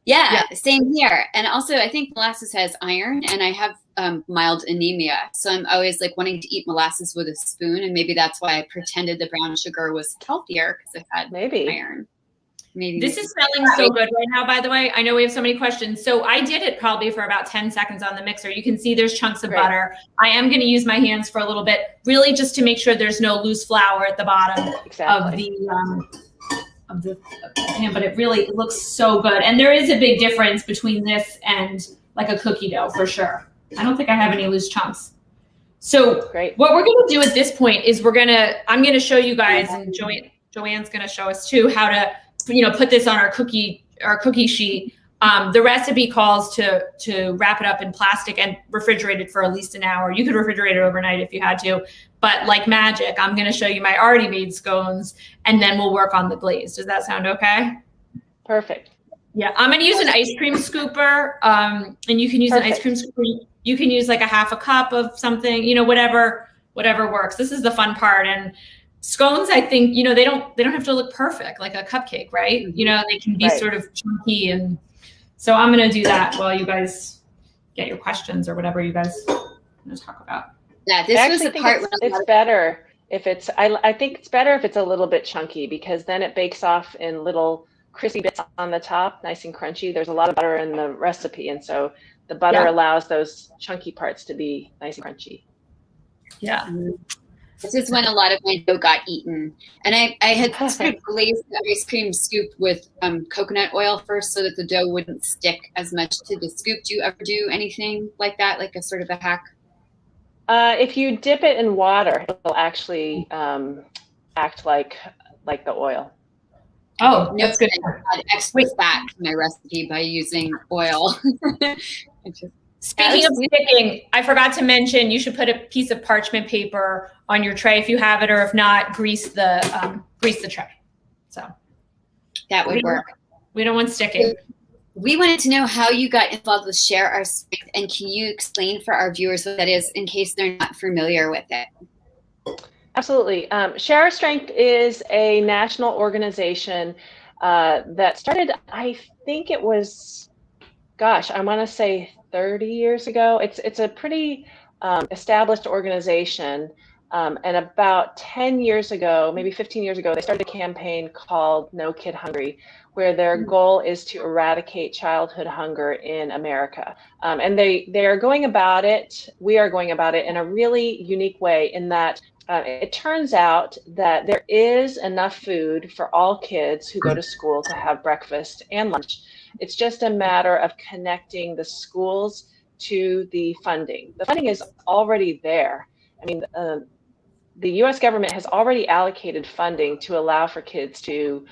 Yeah, same here. And also, I think molasses has iron, and I have mild anemia. So I'm always like wanting to eat molasses with a spoon, and maybe that's why I pretended the brown sugar was healthier, because it had iron. Maybe this is smelling so good right now, by the way. I know we have so many questions. So I did it probably for about 10 seconds on the mixer. You can see there's chunks of butter. I am going to use my hands for a little bit, really just to make sure there's no loose flour at the bottom of the pan, but it looks so good. And there is a big difference between this and like a cookie dough for sure. I don't think I have any loose chunks. So what we're going to do at this point is I'm going to show you guys, and Joanne Joanne's going to show us too how to, put this on our cookie sheet. The recipe calls to wrap it up in plastic and refrigerate it for at least an hour. You could refrigerate it overnight if you had to, but like magic, I'm going to show you my already made scones, and then we'll work on the glaze. Does that sound okay? Perfect. Yeah, I'm going to use an ice cream scooper, and you can use an ice cream scooper. You can use like a half a cup of something, whatever works. This is the fun part. And scones, I think, they don't have to look perfect like a cupcake, right? They can be sort of chunky, and so I'm going to do that while you guys get your questions or whatever you guys want to talk about. Yeah, this was the part when it's better if it's, I think it's better if it's a little bit chunky, because then it bakes off in little crispy bits on the top, nice and crunchy. There's a lot of butter in the recipe, and so the butter allows those chunky parts to be nice and crunchy. Yeah. This is when a lot of my dough got eaten. And I had sort of glazed the ice cream scoop with coconut oil first so that the dough wouldn't stick as much to the scoop. Do you ever do anything like that, like a sort of a hack? If you dip it in water, it'll actually act like the oil. Oh, no, that's good. I add extra fat to my recipe by using oil. Speaking of sticking, I forgot to mention you should put a piece of parchment paper on your tray if you have it, or if not, grease the tray. So that would work. We don't want sticking. We wanted to know how you got involved with Share Our Strength, and can you explain for our viewers what that is in case they're not familiar with it? Absolutely. Share Our Strength is a national organization that started, I think it was, I want to say 30 years ago. It's a pretty established organization. And about 10 years ago, maybe 15 years ago, they started a campaign called No Kid Hungry, where their goal is to eradicate childhood hunger in America. And we are going about it in a really unique way, in that it turns out that there is enough food for all kids who go to school to have breakfast and lunch. It's just a matter of connecting the schools to the funding. The funding is already there. I mean, the U.S. government has already allocated funding to allow for kids to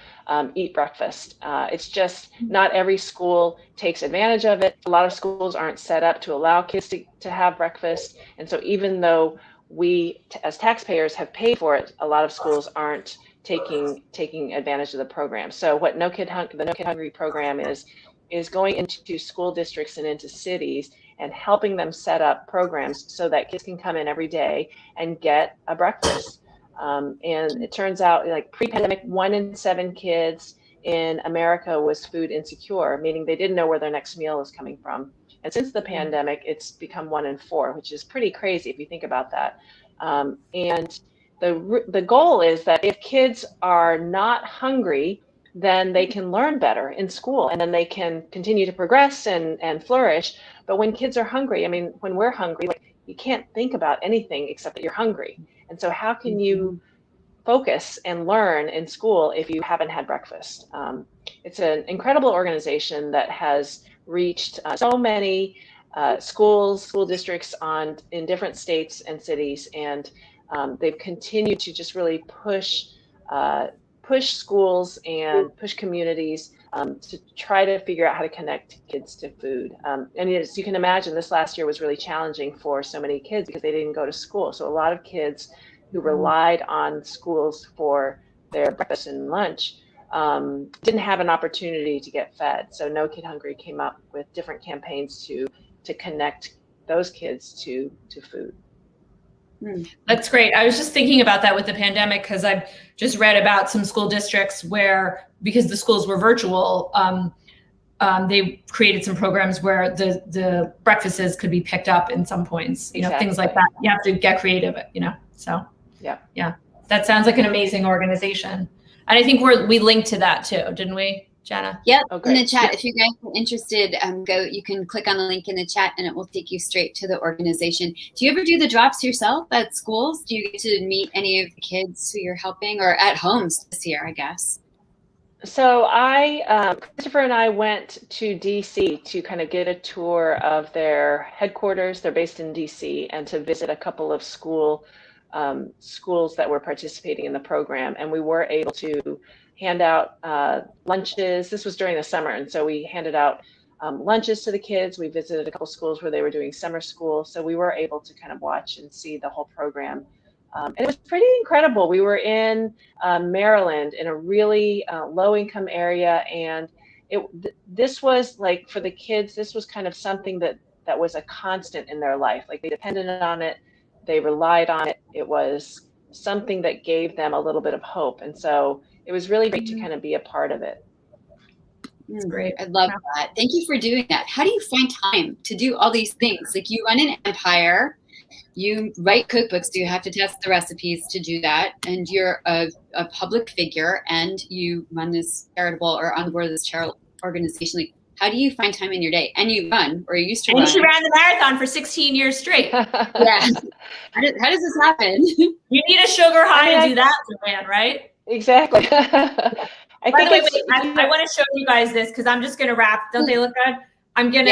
eat breakfast. It's just not every school takes advantage of it. A lot of schools aren't set up to allow kids to have breakfast. And so even though we, as taxpayers, have paid for it, a lot of schools aren't taking advantage of the program. So what the No Kid Hungry program is going into school districts and into cities and helping them set up programs so that kids can come in every day and get a breakfast. And it turns out, like pre-pandemic, 1 in 7 kids in America was food insecure, meaning they didn't know where their next meal was coming from. And since the pandemic, it's become 1 in 4, which is pretty crazy if you think about that. And the goal is that if kids are not hungry, then they can learn better in school, and then they can continue to progress and flourish. But when kids are hungry, I mean, when we're hungry, like, you can't think about anything except that you're hungry. And so how can you focus and learn in school if you haven't had breakfast? It's an incredible organization that has reached so many school districts in different states and cities, and they've continued to just really push schools and push communities to try to figure out how to connect kids to food. And as you can imagine, this last year was really challenging for so many kids because they didn't go to school. So a lot of kids who relied on schools for their breakfast and lunch didn't have an opportunity to get fed. So No Kid Hungry came up with different campaigns to connect those kids to food. That's great. I was just thinking about that with the pandemic, because I've just read about some school districts where, because the schools were virtual, they created some programs where the breakfasts could be picked up in some points, things like that. You have to get creative, so yeah, that sounds like an amazing organization. And I think we linked to that too, didn't we, Jenna? Yep, in the chat. If you guys are interested, you can click on the link in the chat and it will take you straight to the organization. Do you ever do the drops yourself at schools? Do you get to meet any of the kids who you're helping, or at homes this year, I guess? So Christopher and I went to DC to kind of get a tour of their headquarters. They're based in DC, and to visit a couple of school schools that were participating in the program, and we were able to hand out lunches. This was during the summer, and so we handed out lunches to the kids. We visited a couple schools where they were doing summer school, so we were able to kind of watch and see the whole program. And it was pretty incredible. We were in Maryland in a really low-income area, and this was like, for the kids, this was kind of something that was a constant in their life. Like, they depended on it, they relied on it. It was something that gave them a little bit of hope, and so it was really great to kind of be a part of it. That's great. I love that. Thank you for doing that. How do you find time to do all these things? Like, you run an empire, you write cookbooks, so you have to test the recipes to do that, and you're a public figure, and you run this charitable, or on the board of this charitable organization. Like, how do you find time in your day? And you run, or you used to run. And she ran the marathon for 16 years straight. Yeah. How does this happen? You need a sugar high to do that, Joanne, right? Exactly. I want to show you guys this, because I'm just going to wrap. Don't they look good? I'm gonna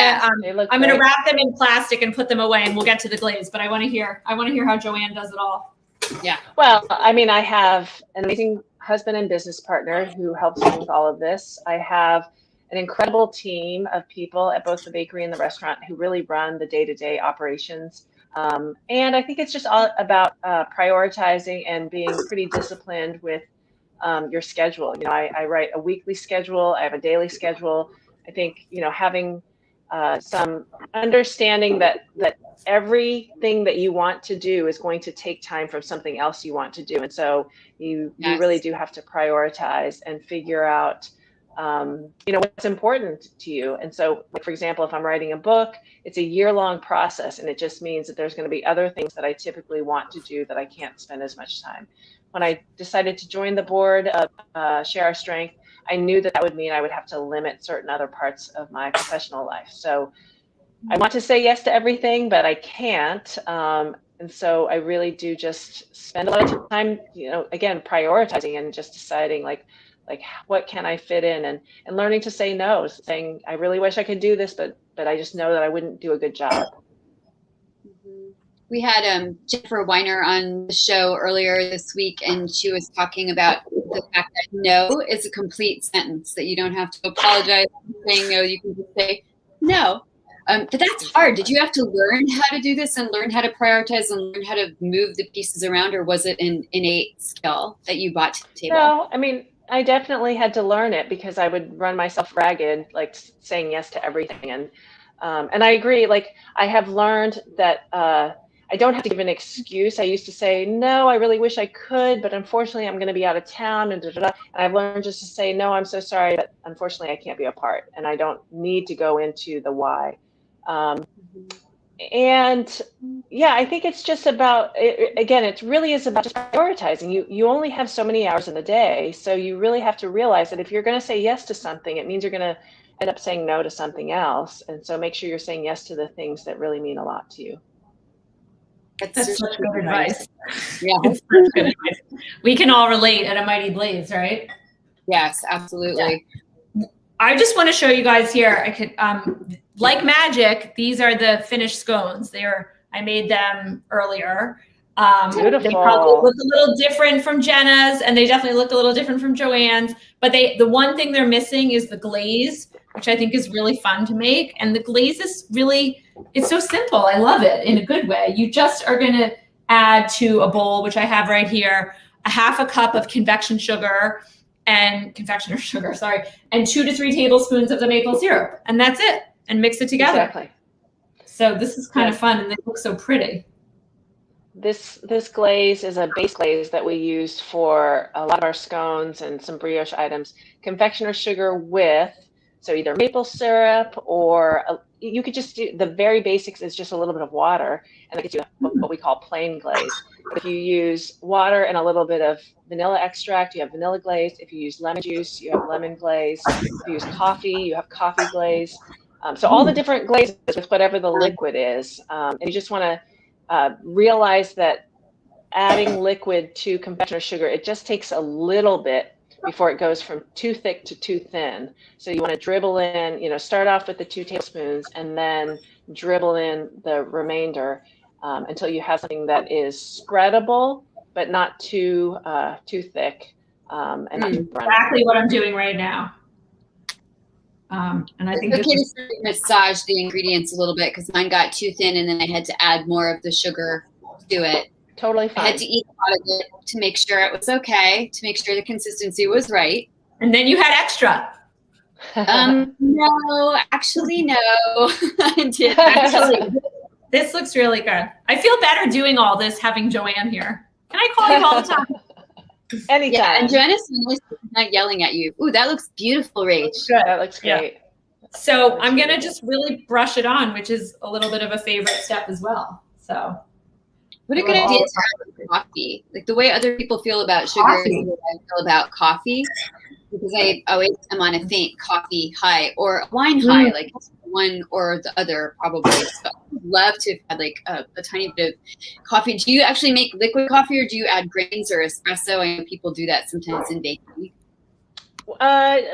wrap them in plastic and put them away, and we'll get to the glaze. But I want to hear how Joanne does it all. Yeah. Well, I mean, I have an amazing husband and business partner who helps me with all of this. I have an incredible team of people at both the bakery and the restaurant who really run the day-to-day operations. And I think it's just all about prioritizing and being pretty disciplined with your schedule. You know, I write a weekly schedule. I have a daily schedule. I think, you know, having some understanding that everything that you want to do is going to take time from something else you want to do. And so you really do have to prioritize and figure out, you know, what's important to you. And so, like, for example, if I'm writing a book, it's a year-long process, and it just means that there's going to be other things that I typically want to do that I can't spend as much time. When I decided to join the board of Share Our Strength, I knew that would mean I would have to limit certain other parts of my professional life. So I want to say yes to everything, but I can't. And so I really do just spend a lot of time, you know, again, prioritizing and just deciding like what can I fit in, and learning to say no, saying, I really wish I could do this, but I just know that I wouldn't do a good job. We had Jennifer Weiner on the show earlier this week, and she was talking about the fact that no is a complete sentence, that you don't have to apologize for saying no. You can just say no. But that's hard. Did you have to learn how to do this and learn how to prioritize and learn how to move the pieces around, or was it an innate skill that you brought to the table? No, I mean, I definitely had to learn it, because I would run myself ragged, like saying yes to everything. And I agree. Like, I have learned that I don't have to give an excuse. I used to say, no, I really wish I could, but unfortunately I'm going to be out of town, and and I've learned just to say, no, I'm so sorry, but unfortunately I can't be a part, and I don't need to go into the why. And yeah, I think it's just about, again, it really is about just prioritizing. You only have so many hours in the day, so you really have to realize that if you're going to say yes to something, it means you're going to end up saying no to something else. And so make sure you're saying yes to the things that really mean a lot to you. That's such good advice. Yeah, that's such good advice. We can all relate at a Mighty Glaze, right? Yes, absolutely. Yeah. I just want to show you guys here. I could, like magic, these are the finished scones. I made them earlier. Beautiful. They probably look a little different from Jenna's, and they definitely look a little different from Joanne's. But the one thing they're missing is the glaze, which I think is really fun to make. And the glaze is really, it's so simple. I love it in a good way. You just are going to add to a bowl, which I have right here, a half a cup of confectioner sugar, and 2 to 3 tablespoons of the maple syrup. And that's it. And mix it together. Exactly. So this is kind of fun, and they look so pretty. This glaze is a base glaze that we used for a lot of our scones and some brioche items. Confectioner sugar with, so either maple syrup, or you could just do, the very basics is just a little bit of water, and that gets you what we call plain glaze. If you use water and a little bit of vanilla extract, you have vanilla glaze. If you use lemon juice, you have lemon glaze. If you use coffee, you have coffee glaze. So all the different glazes with whatever the liquid is. And you just want to realize that adding liquid to confectioner sugar, it just takes a little bit before it goes from too thick to too thin. So you want to dribble in, start off with the 2 tablespoons and then dribble in the remainder. until you have something that is spreadable, but not too thick. And not too exactly what I'm doing right now. And I think it's okay to sort of massage the ingredients a little bit because mine got too thin and then I had to add more of the sugar to it. Totally fine. I had to eat a lot of it to make sure it was okay, to make sure the consistency was right. And then you had extra. No, actually, no. I did actually. This looks really good. I feel better doing all this having Joanne here. Can I call you all the time? Anytime. Yeah, and Joanna's not yelling at you. Ooh, that looks beautiful, Rach. That looks great. Yeah. So I'm going to just really brush it on, which is a little bit of a favorite step as well. So what a good idea to have coffee. Like the way other people feel about sugar is the way I feel about coffee. Because I always am on a faint coffee high or a wine high, like one or the other probably. So I'd love to have like a tiny bit of coffee. Do you actually make liquid coffee or do you add grains or espresso? I know people do that sometimes in bakery.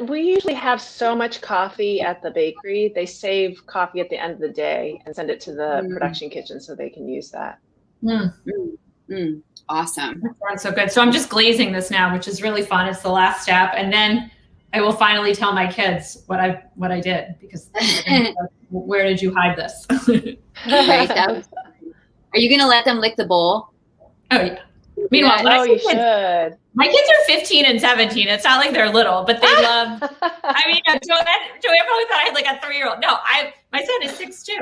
We usually have so much coffee at the bakery. They save coffee at the end of the day and send it to the production kitchen so they can use that. Awesome. That sounds so good. So I'm just glazing this now, which is really fun. It's the last step. And then I will finally tell my kids what I did because where did you hide this? Right, are you going to let them lick the bowl? Oh, yeah. Meanwhile, you should. My kids are 15 and 17. It's not like they're little, but they love. I mean, Joanne probably thought I had like a 3-year-old. No, my son is 6 too.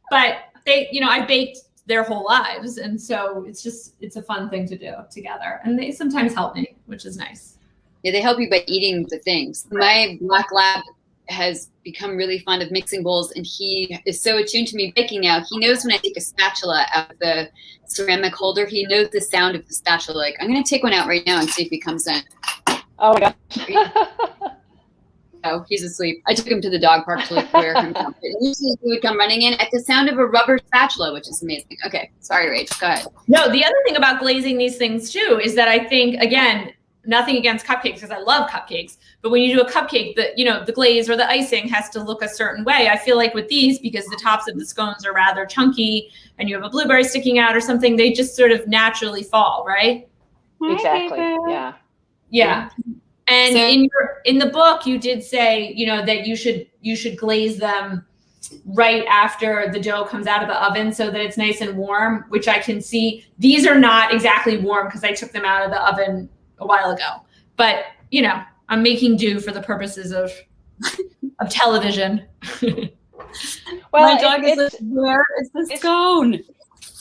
But I baked their whole lives, and so it's a fun thing to do together. And they sometimes help me, which is nice. Yeah, they help you by eating the things. My black lab has become really fond of mixing bowls, and he is so attuned to me baking now. He knows when I take a spatula out of the ceramic holder. He knows the sound of the spatula. Like, I'm going to take one out right now and see if he comes in. Oh my gosh. Oh, he's asleep. I took him to the dog park to wear him down. Usually he would come running in at the sound of a rubber spatula, which is amazing. Okay, sorry, Rach. Go ahead. No, the other thing about glazing these things too is that I think, again, nothing against cupcakes because I love cupcakes, but when you do a cupcake, the glaze or the icing has to look a certain way. I feel like with these, because the tops of the scones are rather chunky and you have a blueberry sticking out or something, they just sort of naturally fall, right? Exactly. Yeah. Yeah. And so, in the book, you did say, that you should glaze them right after the dough comes out of the oven so that it's nice and warm, which I can see. These are not exactly warm because I took them out of the oven a while ago, but I'm making do for the purposes of television. Well, my dog is like, where is the scone?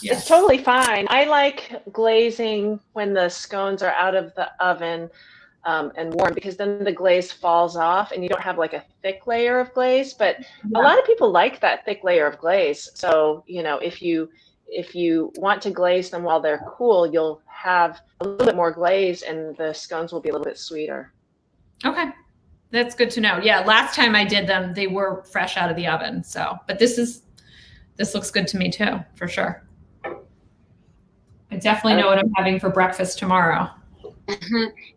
Yes. It's totally fine. I like glazing when the scones are out of the oven and warm, because then the glaze falls off and you don't have like a thick layer of glaze. But a lot of people like that thick layer of glaze. So, if you want to glaze them while they're cool, you'll have a little bit more glaze and the scones will be a little bit sweeter. Okay. That's good to know. Yeah. Last time I did them, they were fresh out of the oven. So, but this looks good to me too, for sure. I definitely know what I'm having for breakfast tomorrow.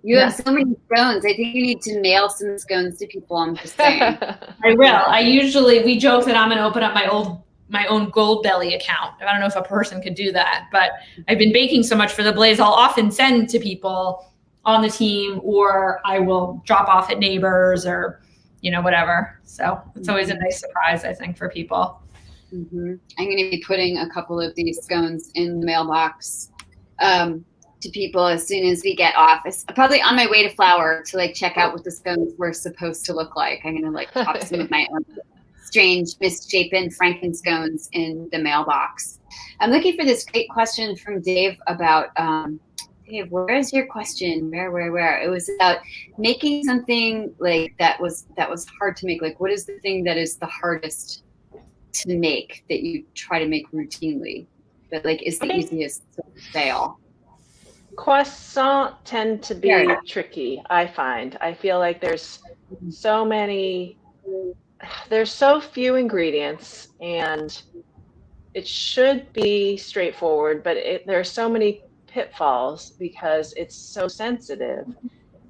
You have so many scones. I think you need to mail some scones to people. I'm just saying. I will. We joke that I'm going to open up my own Gold Belly account. I don't know if a person could do that, but I've been baking so much for the Blaze. I'll often send to people on the team, or I will drop off at neighbors or, whatever. So it's always a nice surprise, I think, for people. Mm-hmm. I'm going to be putting a couple of these scones in the mailbox to people as soon as we get off. It's probably on my way to Flour to check out what the scones were supposed to look like. I'm going to pop some of my own strange, misshapen Franken scones in the mailbox. I'm looking for this great question from Dave about, Dave, where is your question? Where? It was about making something that was hard to make. What is the thing that is the hardest to make that you try to make routinely, but is the easiest to fail? Croissants tend to be tricky, I find. I feel like there's so few ingredients, and it should be straightforward, but there are so many pitfalls because it's so sensitive.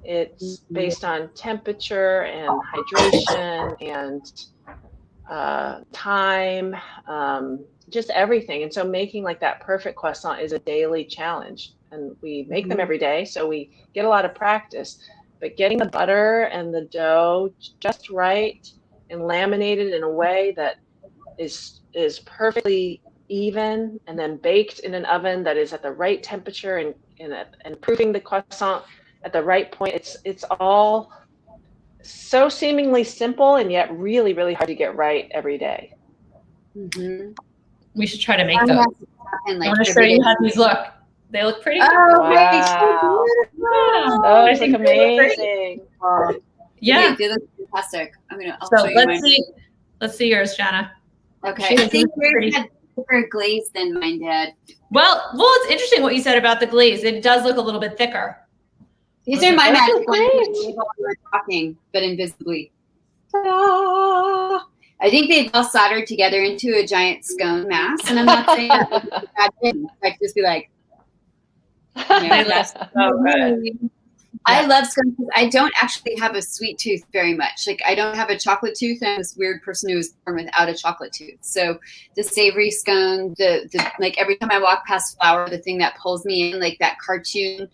It's based on temperature and hydration and time, just everything. And so making like that perfect croissant is a daily challenge. And we make them every day, so we get a lot of practice. But getting the butter and the dough just right and laminated in a way that is perfectly even, and then baked in an oven that is at the right temperature and proofing the croissant at the right point. It's all so seemingly simple and yet really, really hard to get right every day. We should try to make those. I want to show you how these look. They look pretty. Oh, wow. Wow. Those look amazing. Yeah. They look fantastic. So let's see yours, Jenna. Okay. I think yours had thicker glaze than mine did. Well, it's interesting what you said about the glaze. It does look a little bit thicker. These are my magic ones while we were talking, but invisibly. Ta-da! I think they've all soldered together into a giant scone mass, and I'm not saying that's a bad thing. I'd just be like, that's so good. I love scones because I don't actually have a sweet tooth very much. Like, I don't have a chocolate tooth. I'm this weird person who was born without a chocolate tooth. So the savory scone, the like every time I walk past flour, the thing that pulls me in, like that cartoon,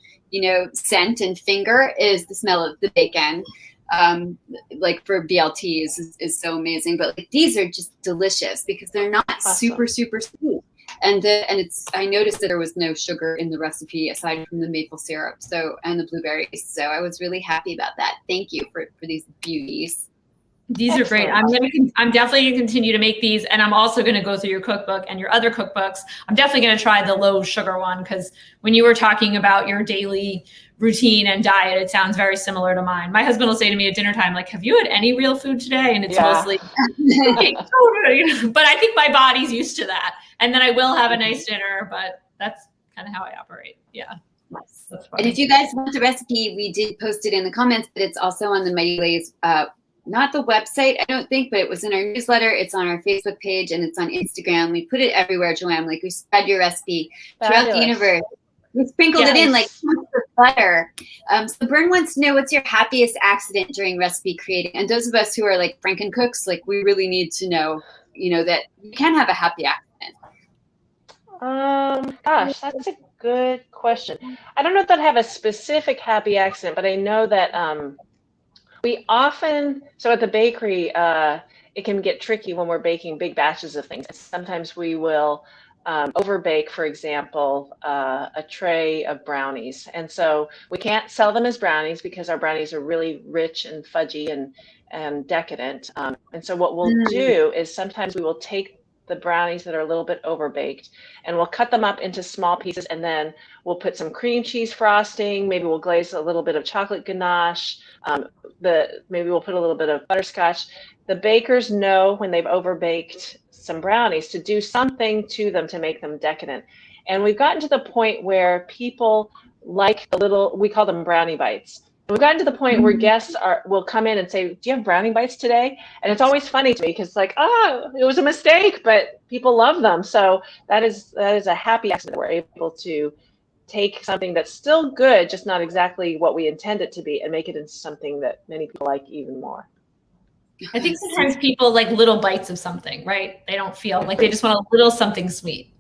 scent and finger, is the smell of the bacon. Like for BLTs is so amazing. But like these are just delicious because they're not super, super sweet. And I noticed that there was no sugar in the recipe aside from the maple syrup, and the blueberries. So I was really happy about that. Thank you for these beauties. These are great. I'm definitely gonna continue to make these, and I'm also gonna go through your cookbook and your other cookbooks. I'm definitely gonna try the low sugar one, because when you were talking about your daily routine and diet, it sounds very similar to mine. My husband will say to me at dinner time, like, "Have you had any real food today?" And it's mostly, but I think my body's used to that. And then I will have a nice dinner, but that's kind of how I operate. Yeah. Yes. And if you guys want the recipe, we did post it in the comments, but it's also on the Mighty Glaze, not the website, I don't think, but it was in our newsletter. It's on our Facebook page and it's on Instagram. We put it everywhere, Joanne. Like, we spread your recipe throughout the universe. We sprinkled it in like butter. So Bern wants to know, what's your happiest accident during recipe creating? And those of us who are like Franken cooks, like, we really need to know, that you can have a happy accident. Gosh, that's a good question. I don't know that I have a specific happy accident, but I know that we often, so at the bakery, it can get tricky when we're baking big batches of things. Sometimes we will overbake, for example, a tray of brownies. And so we can't sell them as brownies because our brownies are really rich and fudgy and decadent. And so what we'll do is sometimes we will take the brownies that are a little bit overbaked, and we'll cut them up into small pieces, and then we'll put some cream cheese frosting. Maybe we'll glaze a little bit of chocolate ganache. Maybe we'll put a little bit of butterscotch. The bakers know when they've overbaked some brownies to do something to them to make them decadent. And we've gotten to the point where people like we call them brownie bites. We've gotten to the point where guests will come in and say, "Do you have brownie bites today?" And it's always funny to me because, like, it was a mistake, but people love them. So that is a happy accident. We're able to take something that's still good, just not exactly what we intend it to be, and make it into something that many people like even more. I think sometimes people like little bites of something, right? They don't feel like they just want a little something sweet.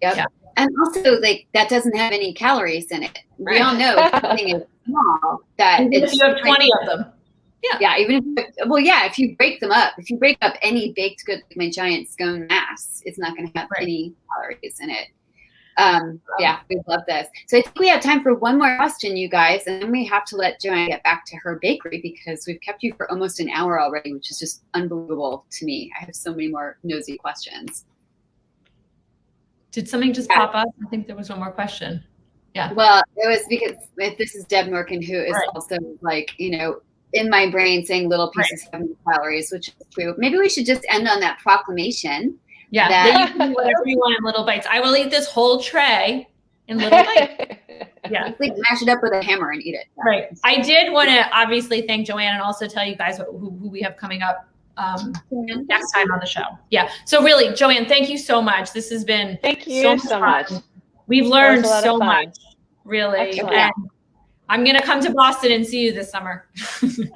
Yep. Yeah. And also, like, that doesn't have any calories in it. We all know something is small, that even if you have 20 of them. Yeah. Even if you break them up, if you break up any baked good, like my giant scone mass, it's not going to have any calories in it. We love this. So I think we have time for one more question, you guys, and then we have to let Joanne get back to her bakery because we've kept you for almost an hour already, which is just unbelievable to me. I have so many more nosy questions. Did something just pop up? I think there was one more question. Yeah. Well, it was because this is Deb Norkin, who is also like, in my brain saying little pieces have no calories, which is true. Maybe we should just end on that proclamation. Yeah. That you can do whatever you want in little bites. I will eat this whole tray in little bites. Yeah. Like mash it up with a hammer and eat it. Right. I did want to obviously thank Joanne and also tell you guys who we have coming up next time on the show. Yeah. So really, Joanne, thank you so much. This has been thank you so much. We've learned so much, really. And I'm going to come to Boston and see you this summer.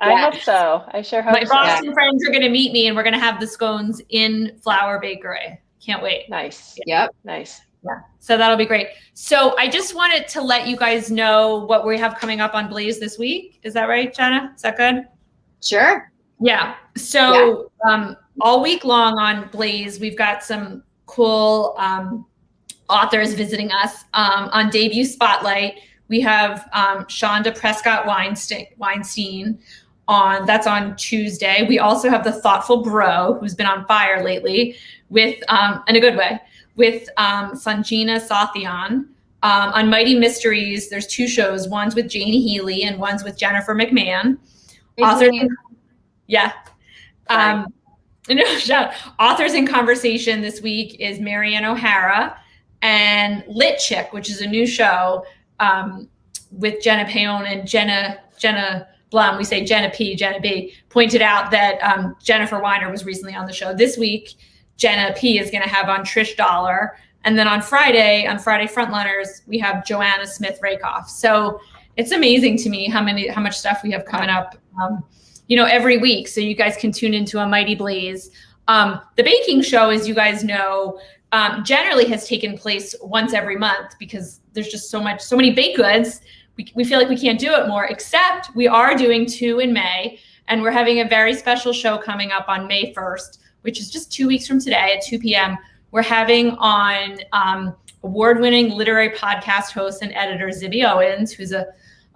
I hope so. I sure hope My Boston friends are going to meet me, and we're going to have the scones in Flour Bakery. Can't wait. Nice. Yep. Nice. Yeah. So that'll be great. So I just wanted to let you guys know what we have coming up on Glaze this week. Is that right, Jenna? Is that good? Sure. Yeah. So all week long on Glaze, we've got some cool authors visiting us. On Debut Spotlight, we have Shonda Prescott Weinstein that's on Tuesday. We also have the Thoughtful Bro, who's been on fire lately with, in a good way, with Sanjina Sathian. On Mighty Mysteries, there's 2 shows. One's with Janie Healy and one's with Jennifer McMahon. Authors in Conversation this week is Marianne O'Hara, and Lit Chick, which is a new show with Jenna Payon and Jenna Blum. We say Jenna P, Jenna B, pointed out that Jennifer Weiner was recently on the show. This week, Jenna P is going to have on Trish Dollar. And then on Friday Frontrunners, we have Joanna Smith Rakoff. So it's amazing to me how much stuff we have coming up, every week. So you guys can tune into a Mighty Blaze. The baking show, as you guys know, generally has taken place once every month because there's just so many baked goods. We feel like we can't do it more, except we are doing 2 in May, and we're having a very special show coming up on May 1st, which is just 2 weeks from today at 2 p.m. We're having on award-winning literary podcast host and editor Zibby Owens, who's a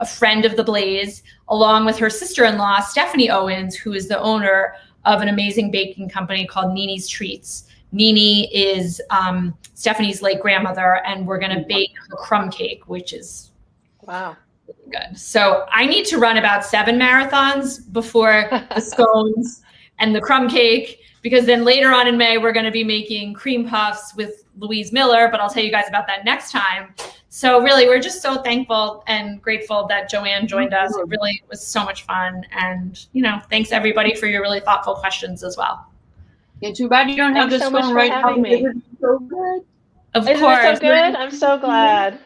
friend of the Blaze, along with her sister-in-law, Stephanie Owens, who is the owner of an amazing baking company called Nini's Treats. Nini is Stephanie's late grandmother, and we're going to bake her crumb cake, which is really good. So I need to run about 7 marathons before the scones and the crumb cake, because then later on in May, we're going to be making cream puffs with Louise Miller, but I'll tell you guys about that next time. So really, we're just so thankful and grateful that Joanne joined us. It really was so much fun. And, thanks everybody for your really thoughtful questions as well. Yeah, too bad you don't have this phone right now. It's so good. Of Isn't course. it so good? I'm so glad.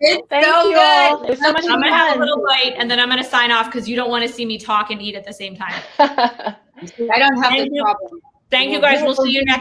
Thank you all. It was so much fun. I'm going to have a little bite, and then I'm going to sign off because you don't want to see me talk and eat at the same time. I don't have this problem. Thank you guys. We'll see you next